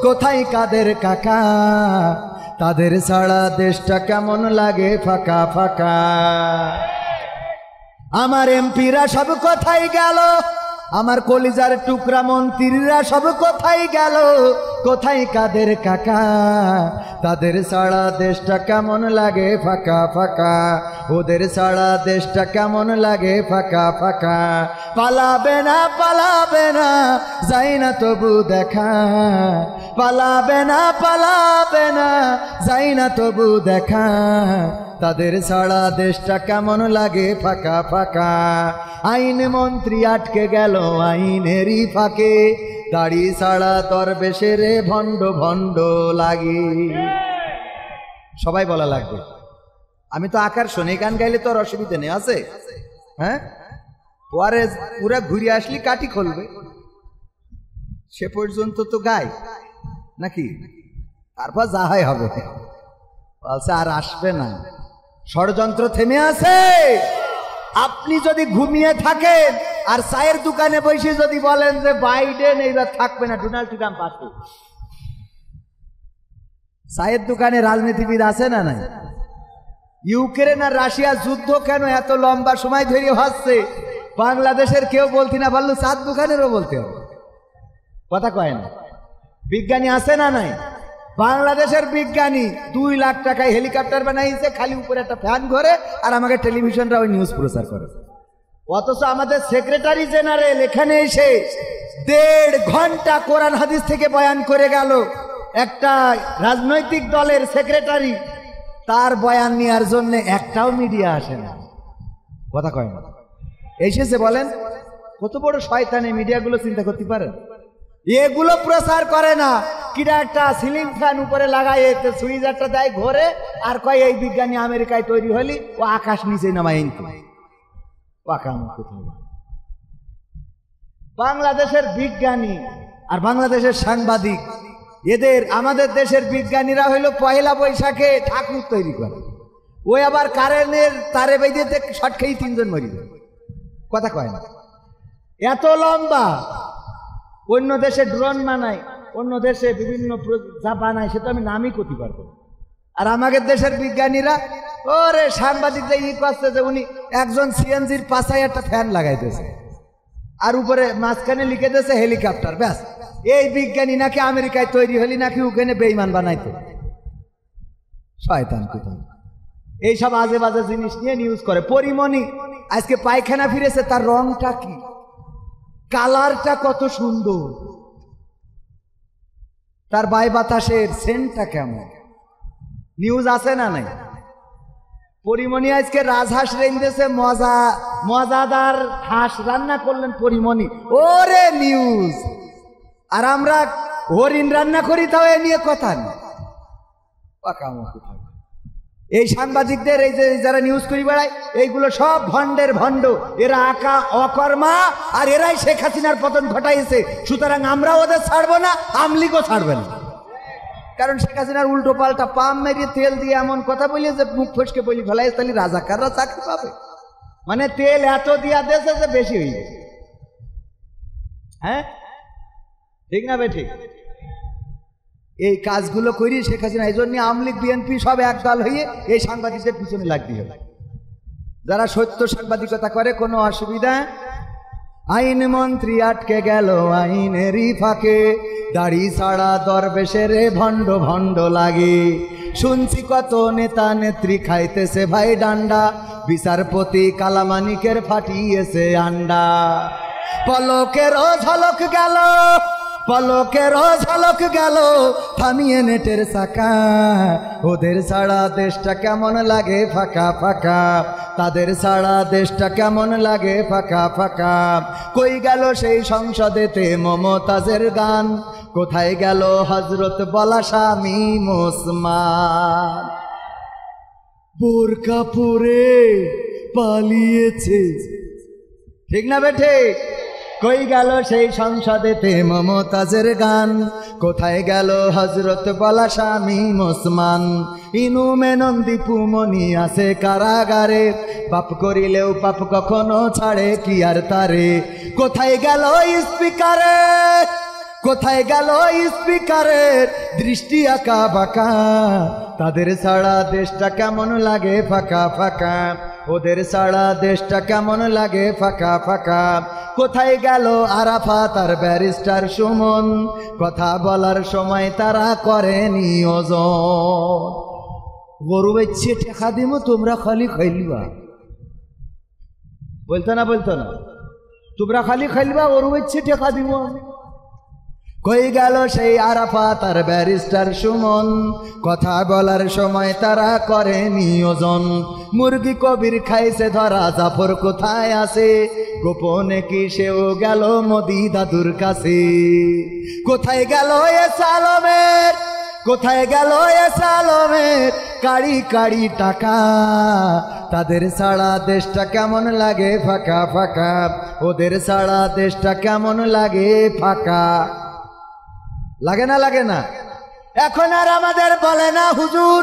কোথায় কাদের কাকা? তাদের ছাড়া দেশটা কেমন লাগে ফাঁকা ফাঁকা। আমার এমপিরা সব কোথায় গেল, আমার কলিজার টুকরা মন্ত্রীরা সব কোথায় গেল, কোথায় কাদের কাকা? তাদের ছাড়া দেশটা কেমন লাগে ফাঁকা ফাঁকা, ওদের ছাড়া দেশটা কেমন লাগে ফাঁকা ফাঁকা। পালাবে না যাই না তবু দেখা, পালাবে না যাই না তবু দেখা, তাদের ছাড়া দেশটা কেমন লাগে ফাঁকা ফাঁকা। আইন মন্ত্রী আটকে গেল আইনেরই ফাঁকে, দাড়ি ছাড়া দরবেশের ভণ্ড ভণ্ড লাগে। সবাই বলা লাগবে, আমি তো আকার শোনে, গান গাইলে তো আর অসুবিধা নেই, আছে? হ্যাঁ, পরে পুরা ঘুরে আসলি কাটি খুলবে, সে পর্যন্ত তো গাই নাকি? তারপর যা হয় হবে। বলছে আর আসবে না, ষড়যন্ত্র থেমে আছে। আপনি যদি ঘুমিয়ে থাকেন আর চায়ের দোকানে বসে যদি বলেন যে বাইডেন এইবার থাকবে না, ডোনাল্ড ট্রাম্প আসবে, চায়ের দোকানে রাজনীতিবিদ আছে না নাই? ইউক্রেন আর রাশিয়া যুদ্ধ কেন এত লম্বা সময় ধরে হচ্ছে, বাংলাদেশের কেউ বলতে না পারলো চার দোকানেরও বলতে হবে, কথা কয় না? বিজ্ঞানী আছে না নাই? বাংলাদেশের বিজ্ঞানী 2 লাখ টাকায় হেলিকপ্টার বানাইছে, খালি উপরে একটা ফ্যান ঘরে, আর আমাকে টেলিভিশনরা ওই নিউজ প্রচার করে। অথচ আমাদের সেক্রেটারি জেনারেল এখানে এসে 1.5 ঘন্টা কোরআন হাদিস থেকে বয়ান করে গেল। একটা রাজনৈতিক দলের সেক্রেটারি, তার বয়ান নেওয়ার জন্য একটাও মিডিয়া আসে না, কথা কয় না। এসেছে বলেন কত বড় শয়তান এই মিডিয়াগুলো, চিন্তা করতে পারেন? এগুলো প্রচার করে না, কিরা একটা সিলিং ফ্যান উপরে লাগাই সুইচ একটা দেয় ঘরে, আর কয় এই বিজ্ঞানী আমেরিকায় তৈরি হলি, ও আকাশ নিচে নামাই কিন্তু বাংলাদেশের বিজ্ঞানী আর বাংলাদেশের সাংবাদিক, এদের আমাদের দেশের বিজ্ঞানীরা হইল পয়লা বৈশাখে ঠাকুর তৈরি করে, ওই আবার কারেন্টের তারে বেঁধে শর্ট খেয়ে 3 জন মরি যায়, কথা কয় না। এত লম্বা, অন্য দেশে ড্রোন বানায়, অন্য দেশে বিভিন্ন যা বানায় সেটা আমি নামই করতে পারবো। আর আমাদের দেশের বিজ্ঞানীরা ওরে সাংবাদিক যে করছে যে উনি একজন সিএনজির পাশায় একটা ফ্যান লাগাইতেছে, আর উপরে মাঝখানে লিখে দিয়েছে হেলিকপ্টার, ব্যাস। এই বিজ্ঞানী নাকি আমেরিকায় তৈরি হলি, নাকি ওখানে বেইমান বানাইতো, শয়তান কোথায়। এইসব আজে বাজে জিনিস নিয়ে নিউজ করে। পরিমণি আজকে পায়খানা ফিরেছে, তার রংটা কি, কালারটা কত সুন্দর, তার বাই বাতাসের সেন্টটা কেমন, নিউজ আছে না নাই? পরিমণি আজকে রাজহাঁস রেঁধেছে, মজাদার হাঁস রান্না করলেন পরিমণি, ওরে নিউজ। আর আমরা হরিণ রান্না করি, তাও এ নিয়ে কথা নেই। এই সাংবাদিকদের, এই যে যারা নিউজ করি বেড়ায়, এইগুলো সব ভণ্ডের ভণ্ড, এরা আকা অকর্মা, আর এরাই শেখ হাসিনার পতন ঘটাইছে। সুতরাং আমরা ওদের ছাড়বো না, আমলিগও ছাড়বে না। কারণ শেখ হাসিনার উল্টো পাল্টা পাম মেরিয়ে তেল দিয়ে এমন কথা বলি যে মুখ ফসকে বলি ফেলাই, তাহলে রাজাকাররা চাকরি পাবে। মানে তেল এত দিয়া দেশে যে বেশি হয়ে গেছে। হ্যাঁ, ঠিক না বে ঠিক? এই কাজগুলো করি শেখ হাসিনা। এই জন্য আওয়ামী লীগ বিএনপি সব একদল হয়ে এই সাংবাদিকদের পিছনে লাগতে হবে। যারা সত্য সাংবাদিকতা করে কোনো অসুবিধা। আইন মন্ত্রী আটকে গেল আইনেরই ফাঁকে, দাড়ি ছাড়া দরবেশের ভণ্ড ভণ্ড লাগে। শুনছি কত নেতা নেত্রী খাইতেছে ভাই ডান্ডা, বিচারপতি কালামানিকের ফাটিয়েছে আন্ডা। পলকের ঝলক গেল, পলকের ঝলক গেল, থামিয়ে নেটের চাকা। ওদের ছাড়া দেশটা কেমন লাগে ফাঁকা ফাঁকা, তাদের ছাড়া দেশটা কেমন লাগে ফাঁকা ফাঁকা। কই গেল সেই সংসদেতে মমতাজের গান, কোথায় গেল হযরত বলা স্বামী মুসলমান। বোরকা পরে পালিয়েছে, ঠিক না বেঠে? কই গেল সেই সংসদেতে মমতাজের গান, কোথায় গেল হযরত বলা স্বামী মুসলমান। ইনু মেনন দীপু মনি আছে কারাগারে, পাপ করিলেও পাপ কখনো ছাড়ে কি আর তারে। কোথায় গেল স্পিকারে, কোথায় গেল স্পিকারের দৃষ্টি আঁকা বাঁকা, তাদের ছাড়া দেশটা কেমন লাগে ফাঁকা ফাঁকা। ওদের ছাড়া দেশটা কেমন লাগে ফাঁকা ফাঁকা। কোথায় গেল আরাফাত আর ব্যারিস্টার সুমন, কথা বলার সময় তারা করেনি ওজন। গরু বেচছে টেকা দিব, তোমরা খালি খাইলিবা, বলতো না বলতো না? তোমরা খালি খাইলিবা, গরু বেচছে টেকা দিব। কই গেল সেই আরাফাত আর ব্যারিস্টার সুমন, কথা বলার সময় তারা করেনি ওজন। মুরগি কবির খাইছে ধরা, জাফর কোথায় আছে, গোপনে কি সেও গেল মোদি দাদুর কাছে। কোথায় গেল এ সালমের, কোথায় গেল এ সালমের কাড়ি কাড়ি টাকা, তাদের ছাড়া দেশটা কেমন লাগে ফাঁকা ফাঁকা। ওদের ছাড়া দেশটা কেমন লাগে ফাঁকা লাগে না? লাগে না? এখন আর আমাদের বলে না হুজুর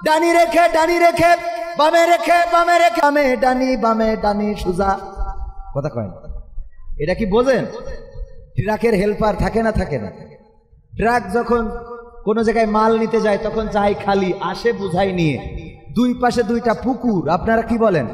ডানি রেখে ডানি রেখে, বামে রেখে বামে রেখে, বামে ডানি বামে ডানি সুজা, কথা কয় না। এটা কি বোঝেন? ট্রাকের হেল্পার থাকে না, থাকে না? ট্রাক যখন কোনো জায়গায় মাল নিতে যায় তখন যায় খালি, আসে বুঝাই নিয়ে। দুই পাশে দুইটা পুকুর, আপনারা কি বলেন?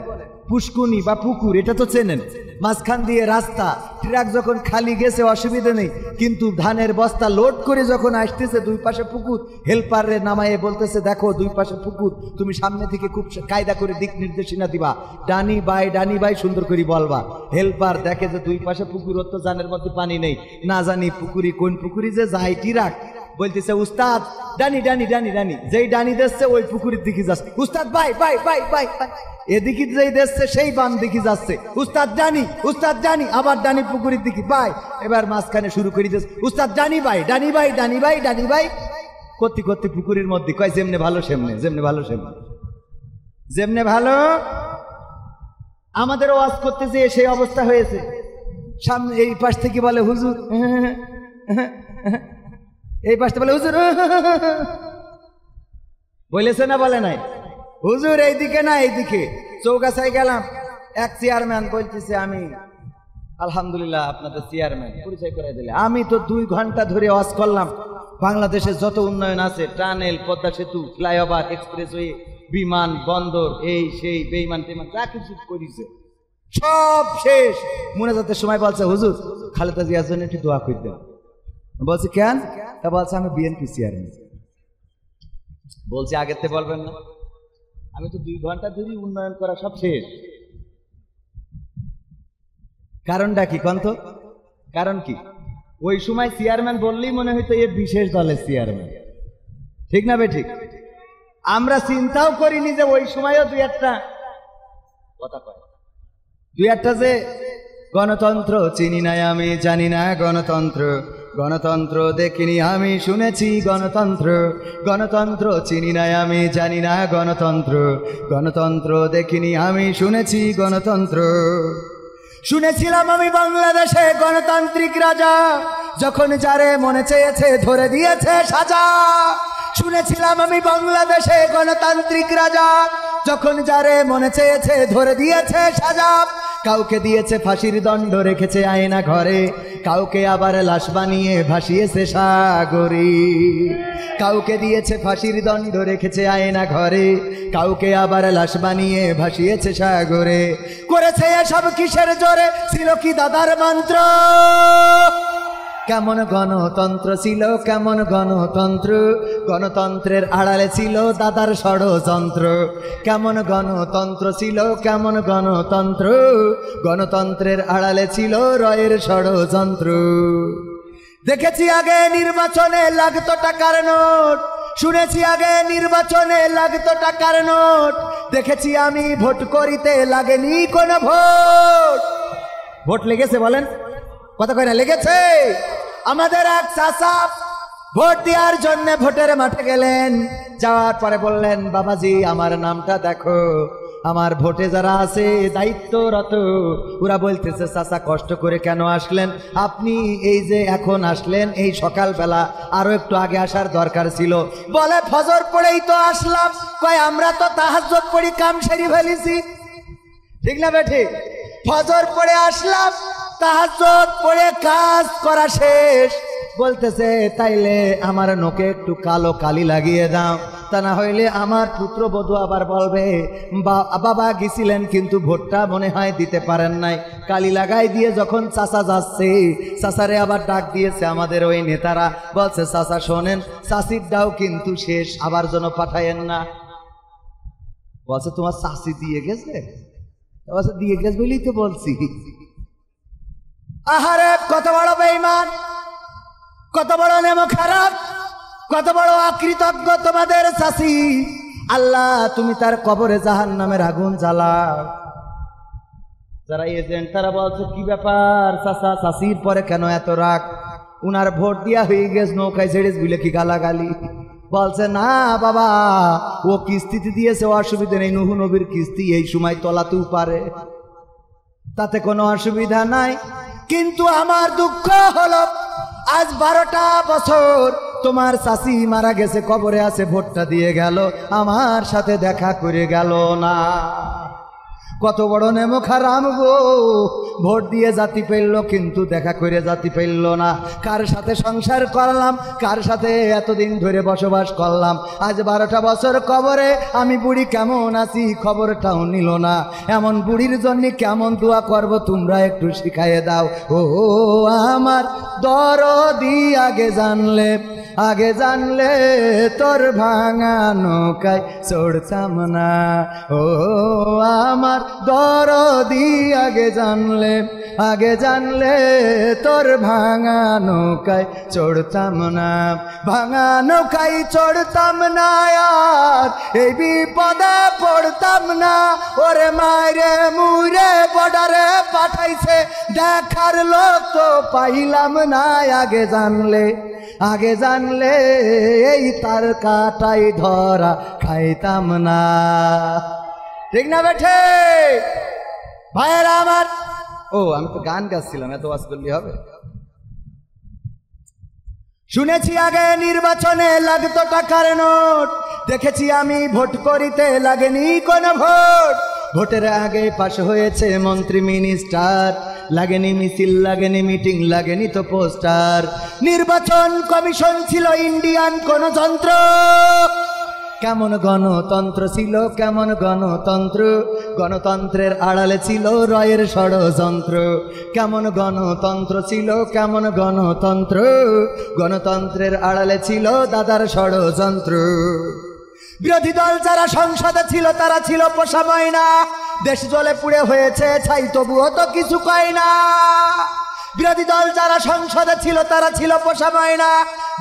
পুষ্কুনি বা পুকুর, এটা তো চেনেন। মাঝখান দিয়ে রাস্তা, ট্রাক যখন খালি গেছে অসুবিধা নেই, কিন্তু ধানের বস্তা লোড করে যখন আসতেছে দুই পাশে পুকুর, হেল্পারে নামায়ে বলতেছে দেখো দুই পাশে পুকুর, তুমি সামনে থেকে খুব কায়দা করে দিক নির্দেশনা দিবা, ডানি বাই সুন্দর করে বলবা। হেল্পার দেখে যে দুই পাশে পুকুর, তো জানের মধ্যে পানি নেই, না জানি পুকুরি কোন পুকুরি যে যাই ট্রাক বলতেছে উস্তাদ ডানি ডানি ডানি ডানি, যেই ডানি দিচ্ছে ওই পুকুরের দিকে যাচ্ছে। উস্তাদ বাই বাই বাই বাই, এদিকে যেই দিচ্ছে সেই বাম দিকে যাচ্ছে। উস্তাদ ডানি, আবার ডানি পুকুরের দিকে বাই, এবার মাঝখানে শুরু করে দিচ্ছে উস্তাদ ডানি বাই ডানি বাই ডানি বাই ডানি বাই, করতে করতে পুকুরের মধ্যে কয় যেমনে ভালো সেমনে, যেমনে ভালো সেমনে, যেমনে ভালো। আমাদের ওয়াজ করতে যেয়ে সেই অবস্থা হয়েছে। সামনে এই পাশ থেকে বলে হুজুর, এই পাশে বলে হুজুর, বলেছে না বলে নাই? হুজুর এইদিকে না এইদিকে। চৌগাছায় গেলাম, এক চেয়ারম্যান বলতেছে আমি আলহামদুলিল্লাহ আপনাদের চেয়ারম্যান, পরিচয় করে দিলে। আমি তো 2 ঘন্টা ধরে ওয়াজ করলাম বাংলাদেশের যত উন্নয়ন আছে, টানেল, পদ্মা সেতু, ফ্লাইওভার, এক্সপ্রেসওয়ে, বিমান বন্দর, এই সেই বেইমান টেমান যা কিছু করেছে সব শেষ। মোনাজাতের সময় বলছে হুজুর খালেদা জিয়ার জন্য একটু দোয়া করে দেন। বলছি কেন? তা বলছে আমি বিএনপি চেয়ারম্যান। বলছে আগের থেকে বলবেন না? আমি তো 2 ঘন্টা ধরে উন্নয়ন করা সব শেষ। কারণটা কি কন্ত? কারণ কি? ওই সময় চেয়ারম্যান বললেই মনে হইতো এ বিশেষ দলের চেয়ারম্যান, ঠিক না বে ঠিক? আমরা চিন্তাও করিনি যে ওই সময়ও দুই একটা কথা কয়, দুই একটা যে গণতন্ত্র চিনি নাই আমি, জানি না গণতন্ত্র, গণতন্ত্র দেখিনি আমি, শুনেছি গণতন্ত্র, গণতন্ত্র চিনি নাই আমি, জানি না গণতন্ত্র, গণতন্ত্র দেখিনি আমি, শুনেছি গণতন্ত্র। শুনেছিলাম আমি বাংলাদেশে গণতান্ত্রিক রাজা, যখন যারে মনে চেয়েছে ধরে দিয়েছে সাজা। শুনেছিলাম আমি বাংলাদেশে গণতান্ত্রিক রাজা, যখন যারে মনে চেয়েছে ধরে দিয়েছে সাজা। কাউকে দিয়েছে ফাঁসির দণ্ড, রেখেছে আয়না ঘরে, কাউকে আবার লাশ বানিয়ে ভাসিয়েছে সাগরে। কাউকে দিয়েছে ফাঁসির দণ্ড, রেখেছে আয়না ঘরে, কাউকে আবার লাশ বানিয়ে ভাসিয়েছে সাগরে। করেছে এসব কিসের জোরে, ছিল কি দাদার মন্ত্র? কেমন গণতন্ত্র ছিল, কেমন গণতন্ত্র, গণতন্ত্রের আড়ালে ছিল দাদার ষড়যন্ত্র। কেমন গণতন্ত্র ছিল, কেমন গণতন্ত্র, গণতন্ত্রের আড়ালে ছিল রয়ের ষড়যন্ত্র। দেখেছি আগে নির্বাচনে লাগতো টাকার নোট, শুনেছি আগে নির্বাচনে লাগতো টাকার নোট, দেখেছি আমি ভোট করিতে লাগেনি কোনো ভোট। ভোট লেগেছে বলেন, কথা কয় না লেগেছে? আমাদের এক চাচা ভোট দেওয়ার জন্য ভোটের মাঠে গেলেন, যাওয়ার পরে বললেন, বাবাজি আমার নামটা দেখো, আমার ভোটে যারা আছে দায়িত্বরত, ওরা বলতেছে চাচা কষ্ট করে কেন আসলেন আপনি? এই যে এখন আসলেন, এই সকালবেলা আরো একটু আগে আসার দরকার ছিল। বলে ফজর পড়েই তো আসলাম। কয় আমরা তো তাহাজ্জুদ পড়ি কাম সেরে ফেলেছি, ঠিক না বেঠি? ফজর পড়ে আসলাম, তাহাজ্জুদ পড়ে কাজ করা শেষ। বলতেছে তাইলে আমার নোকে একটু কালো কালি লাগিয়ে দাও, তা না হইলে আমার পুত্রবধূ আবার বলবে বাবা গেছিলেন কিন্তু ভোটটা মনে হয় দিতে পারেন নাই। কালি লাগাই দিয়ে যখন চাচা যাচ্ছে, চাচারে আবার ডাক দিয়েছে আমাদের ওই নেতারা, বলছে চাচা শোনেন, চাচিরটাও কিন্তু শেষ, আবার যেন পাঠায়েন না। বলছে তোমার চাচি দিয়ে গেছে? বলছে দিয়ে গেছে বলেই তো বলছি। আহারে কত বড় বেঈমান, কত বড় নেমো খারাপ, কত বড় অকৃতজ্ঞ তোমাদের চাচি। আল্লাহ তুমি তার কবরে জাহান্নামের আগুন জ্বালাও। যারা এজেন্ট তারা বলছে কি ব্যাপার চাচা, চাচির পরে কেন এত রাগ? উনার ভোট দিয়া হয়ে গেছে, নৌকায় ছেড়ে বুলে কি গালাগালি? বলছে না বাবা, ও কিস্তিতে দিয়েছে, অসুবিধা নেই, নুহু নবীর কিস্তি এই সময় তলাতেও পারে, তাতে কোনো অসুবিধা নাই। কিন্তু আমার দুঃখ হলো আজ 12টা বছর তোমার চাচি মারা গেছে, কবরে আছে, ভোটটা দিয়ে গেল, আমার সাথে দেখা করে গেল না। কত বড় নেমো খারাম গো, ভোট দিয়ে জাতি পেল কিন্তু দেখা করে জাতি পেল না। কার সাথে সংসার করলাম, কার সাথে এতদিন ধরে বসবাস করলাম, আজ 12টা বছর কবরে আমি বুড়ি কেমন আছি খবরটাও নিল না। এমন বুড়ির জন্য কেমন দোয়া করব তোমরা একটু শিখাইয়ে দাও। ও আমার দরদি আগে জানলে, আগে জানলে তোর ভাঙা নৌকায় চড়তাম না। ও আমার দরদি আগে জানলে, আগে জানলে তোর ভাঙা নৌকায় চড়তাম না। ভাঙা নৌকায় চড়তাম না আর এই বিপদে পড়তাম না। ওরে মায়েরে মুরে বর্ডারে পাঠাইছে, দেখার লোক তো পাইলাম না। আগে জানলে, আগে জানলে এই তার কাটাই ধরা খাইতাম না। ঠিক না বেঠে ভাইয়েরা আমার? ও আমি তো গান গাচ্ছিলাম, এত ওয়াজ করলে হবে? শুনেছি আগে নির্বাচনে লাগতো টাকার নোট, দেখেছি আমি ভোট করিতে লাগেনি কোনো ভোট। ভোটের আগে পাশ হয়েছে মন্ত্রী মিনিস্টার, লাগেনি মিছিল, লাগেনি মিটিং, লাগেনি তো পোস্টার। নির্বাচন কমিশন ছিল ইন্ডিয়ান কোন যন্ত্র। কেমন গণতন্ত্র ছিল, কেমন গণতন্ত্র, গণতন্ত্রের আড়ালে ছিল রয়ের ষড়যন্ত্র। কেমন গণতন্ত্র ছিল, কেমন গণতন্ত্র, গণতন্ত্রের আড়ালে ছিল দাদার ষড়যন্ত্র। বিরোধী দল যারা সংসদে ছিল তারা ছিল পোষা ময়না, দেশ জলে পুড়ে হয়েছে ছাই তবুও তো কিছু কয় না। বিরোধী দল যারা সংসদে ছিল তারা ছিল পোষা ময়না,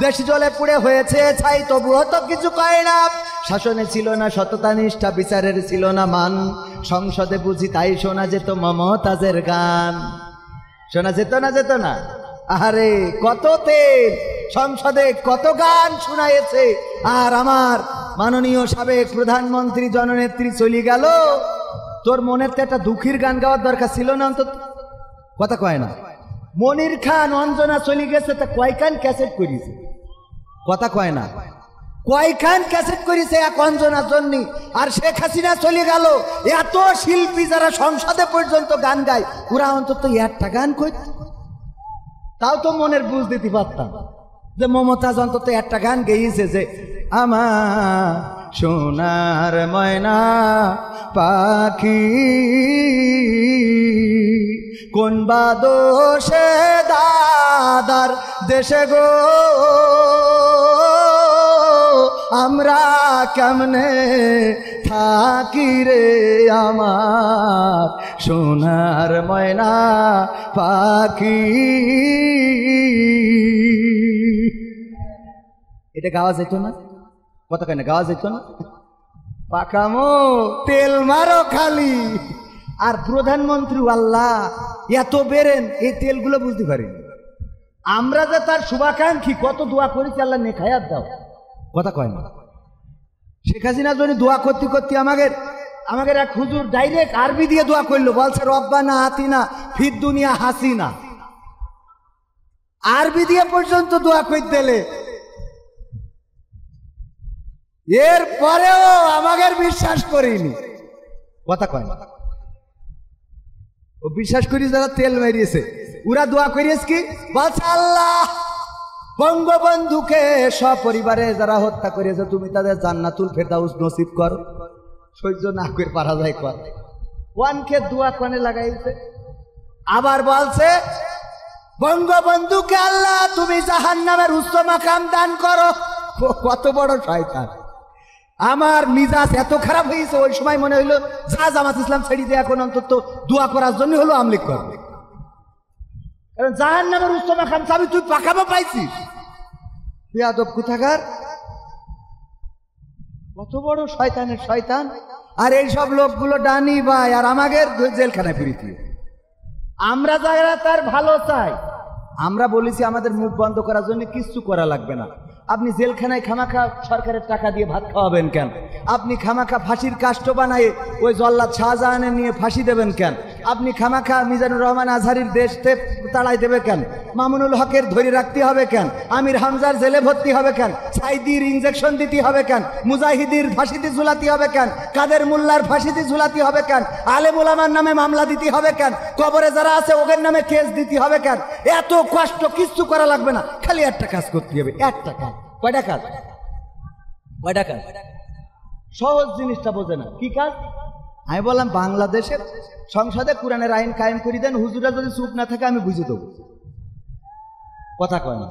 দেশ জলে পুড়ে হয়েছে ছাই তবুও তো কিছু কয় না। শাসনে ছিল না সততা নিষ্ঠা, বিচারের ছিল না মান, সংসদে বুঝি তাই শোনা যেত মমতাজের গান। শোনা যেত না, যেত না? আরে কত তেল, সংসদে কত গান শোনায়েছে। আর আমার মাননীয় সাবেক প্রধানমন্ত্রী জননেত্রী চলে গেল, তোর মনের তো একটা দুঃখীর গান গাওয়ার দরকার ছিল না অন্তত? কথা কয় না? মনির খান অঞ্জনা চলে গেছে, তা কয়খান ক্যাসেট করিছে? কথা কয় না? কয়খান ক্যাসেট করিছে এক অঞ্জনার জন্য। আর শেখ হাসিনা চলে গেল, এত শিল্পী যারা সংসদে পর্যন্ত গান গায়, ওরা অন্তত একটা গান করত, তাও তো মনের বুঝ দিতে পারতাম যে মমতাজ অন্তত একটা গান গেয়েছে যে আমার সোনার ময়না পাখি কোন বাদোষে দাদার দেশে গো আমরা কেমনে থাকি রে আমার সোনার ময়না পাখি। এটা গাওয়া যেত না? কথা কেন গাওয়া যেত না? পাকামো তেল মারো খালি। আর প্রধানমন্ত্রী আল্লাহ এত বেরেন, এই তেলগুলো বুঝতে পারেন। আমরা যে তার শুভাকাঙ্ক্ষী, কত দোয়া করেছি আল্লাহ নেখায়াত দাও। কথা কয় না? শেখ হাসিনা জন্য দোয়া করতে করতে আমাদের এক হুজুর ডাইরেক্ট আরবি দিয়ে দোয়া করলো, বলছে রব্বানা আতিনা ফিদ দুনিয়া হাসিনা। আরবি দিয়ে পর্যন্ত দোয়া করতে দিলে, এর পরেও আমাদের বিশ্বাস করিনি। কথা কয় না? ও বিশ্বাস করি যারা তেল মেরিয়েছে, ওরা দোয়া করিয়েছে কি? বলছে আল্লাহ বঙ্গবন্ধুকে সপরিবারে যারা হত্যা করেছে, তুমি তাদের জান্নাতুল ফেরদাউস নসিব করো। সহ্য না করে পারা যায় কর, ওয়ানকে দোয়া কানে লাগাইছে। আবার বলছে বঙ্গবন্ধুকে আল্লাহ তুমি জাহান্নামের উচ্চ মাকাম দান করো। কত বড় শয়তান! আমার মিজাজ এত খারাপ হয়েছে, ওই সময় মনে হইলো যা জামাত ইসলাম ছেড়ে দিয়ে এখন অন্তত দোয়া করার জন্য হলো আমলিক করবে। কারণ জাহান্নামের উচ্চ মাকাম চাবি তুই পাকামো পাইছিস, বেয়াদব কোথাকার! কত বড় শয়তানের শয়তান! আর এই সব লোকগুলো ডানি ভাই, আর আমাদের জেলখানায় ফিরিয়ে। আমরা যারা তার ভালো চাই, আমরা বলেছি আমাদের মুখ বন্ধ করার জন্য কিচ্ছু করা লাগবে না। আপনি জেলখানায় খামাখা সরকারের টাকা দিয়ে ভাত খাওয়াবেন কেন? আপনি খামাখা ফাঁসির কাষ্ট বানায় ওই জল্লাদ শাহজাহানের নিয়ে ফাঁসি দেবেন কেন? আপনি খামাখা মিজানুর রহমান আজহারির দেশ তাড়াই দেবে কেন? মামুনুল হকের ধরে রাখতে হবে কেন? আমির হামজার জেলে ভর্তি হবে কেন? সাইদির ইনজেকশন দিতে হবে কেন? মুজাহিদির ফাঁসিতে ঝুলাতে হবে কেন? কাদের মোল্লার ফাঁসিতে ঝুলাতে হবে কেন? আলেম ওলামার নামে মামলা দিতে হবে কেন? কবরে যারা আছে ওদের নামে কেস দিতে হবে কেন? এত কষ্ট কিচ্ছু করা লাগবে না, খালি একটা কাজ করতে হবে। একটা কাজ। কয়টা কাজ? কয়টা কাজ? সহজ জিনিসটা বোঝে না। কি কাজ? আমি বললাম বাংলাদেশের সংসদে কোরআনের আইন কায়েম করে দেন, হুজুরা যদি চুপ না থাকে আমি বুঝে দেবো। কথা কয় না?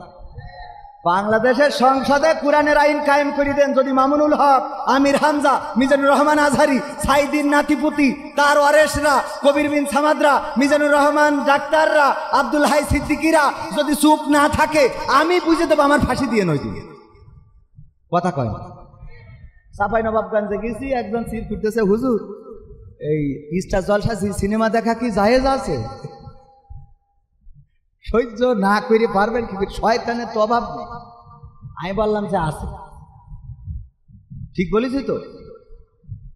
বাংলাদেশের সংসদে কোরআনের আইন কায়েম করে দেন, যদি মামুনুল হক, আমির হামজা, মিজানুর রহমান আজহারি, সাইদিন নাতিপুতি, তার ওয়ারেসরা, কবির বিন সামাদরা, মিজানুর রহমান ডাক্তাররা, আব্দুল হাই সিদ্দিকিরা যদি চুপ না থাকে আমি বুঝে দেবো, আমার ফাঁসি দিয়ে নয় দিকে। কথা কয় না? চাপাই নবাবগঞ্জে গেছি, একজন সির করতেছে, হুজুর এই স্টার জলসা সিনেমা দেখা কি জায়েজ আছে? সহ্য না করে পারবেন কি? শয়তানের তো অভাব নেই। আমি বললাম যে আছে। ঠিক বলেছি তো?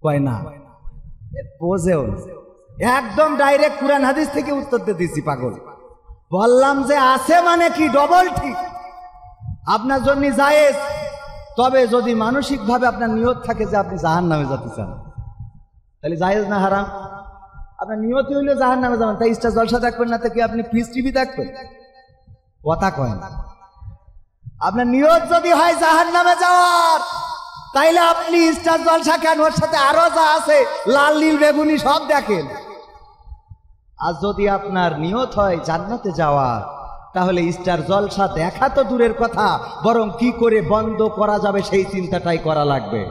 কয় না, বোঝেও একদম ডাইরেক্ট কুরআন হাদিস থেকে উত্তর দিয়েছি পাগল। বললাম যে আছে মানে কি ডবল ঠিক, আপনার জন্য জায়েজ, তবে যদি মানসিকভাবে আপনার নিয়ত থাকে যে আপনি জাহান্নামে যেতে চান, তাহলে জায়েজ না হারাম? আপনার নিয়তি হইলে জাহান্নামে যাবেন, তাই স্টার জলসা দেখবেন না, কি আপনি পিস টিভি দেখবেন? কথা কয় না? আপনার নিয়ত যদি হয় জাহান্নামে যাওয়ার, তাইলে আপনি স্টার জলসা কেন, ওর সাথে আরো যা আছে লাল নীল বেগুনি সব দেখেন। আর যদি আপনার নিয়ত হয় জান্নাতে যাওয়ার, তাহলে স্টার জলসা দেখা তো দূরের কথা, বরং কি করে বন্ধ করা যাবে সেই চিন্তাটাই করা লাগবে।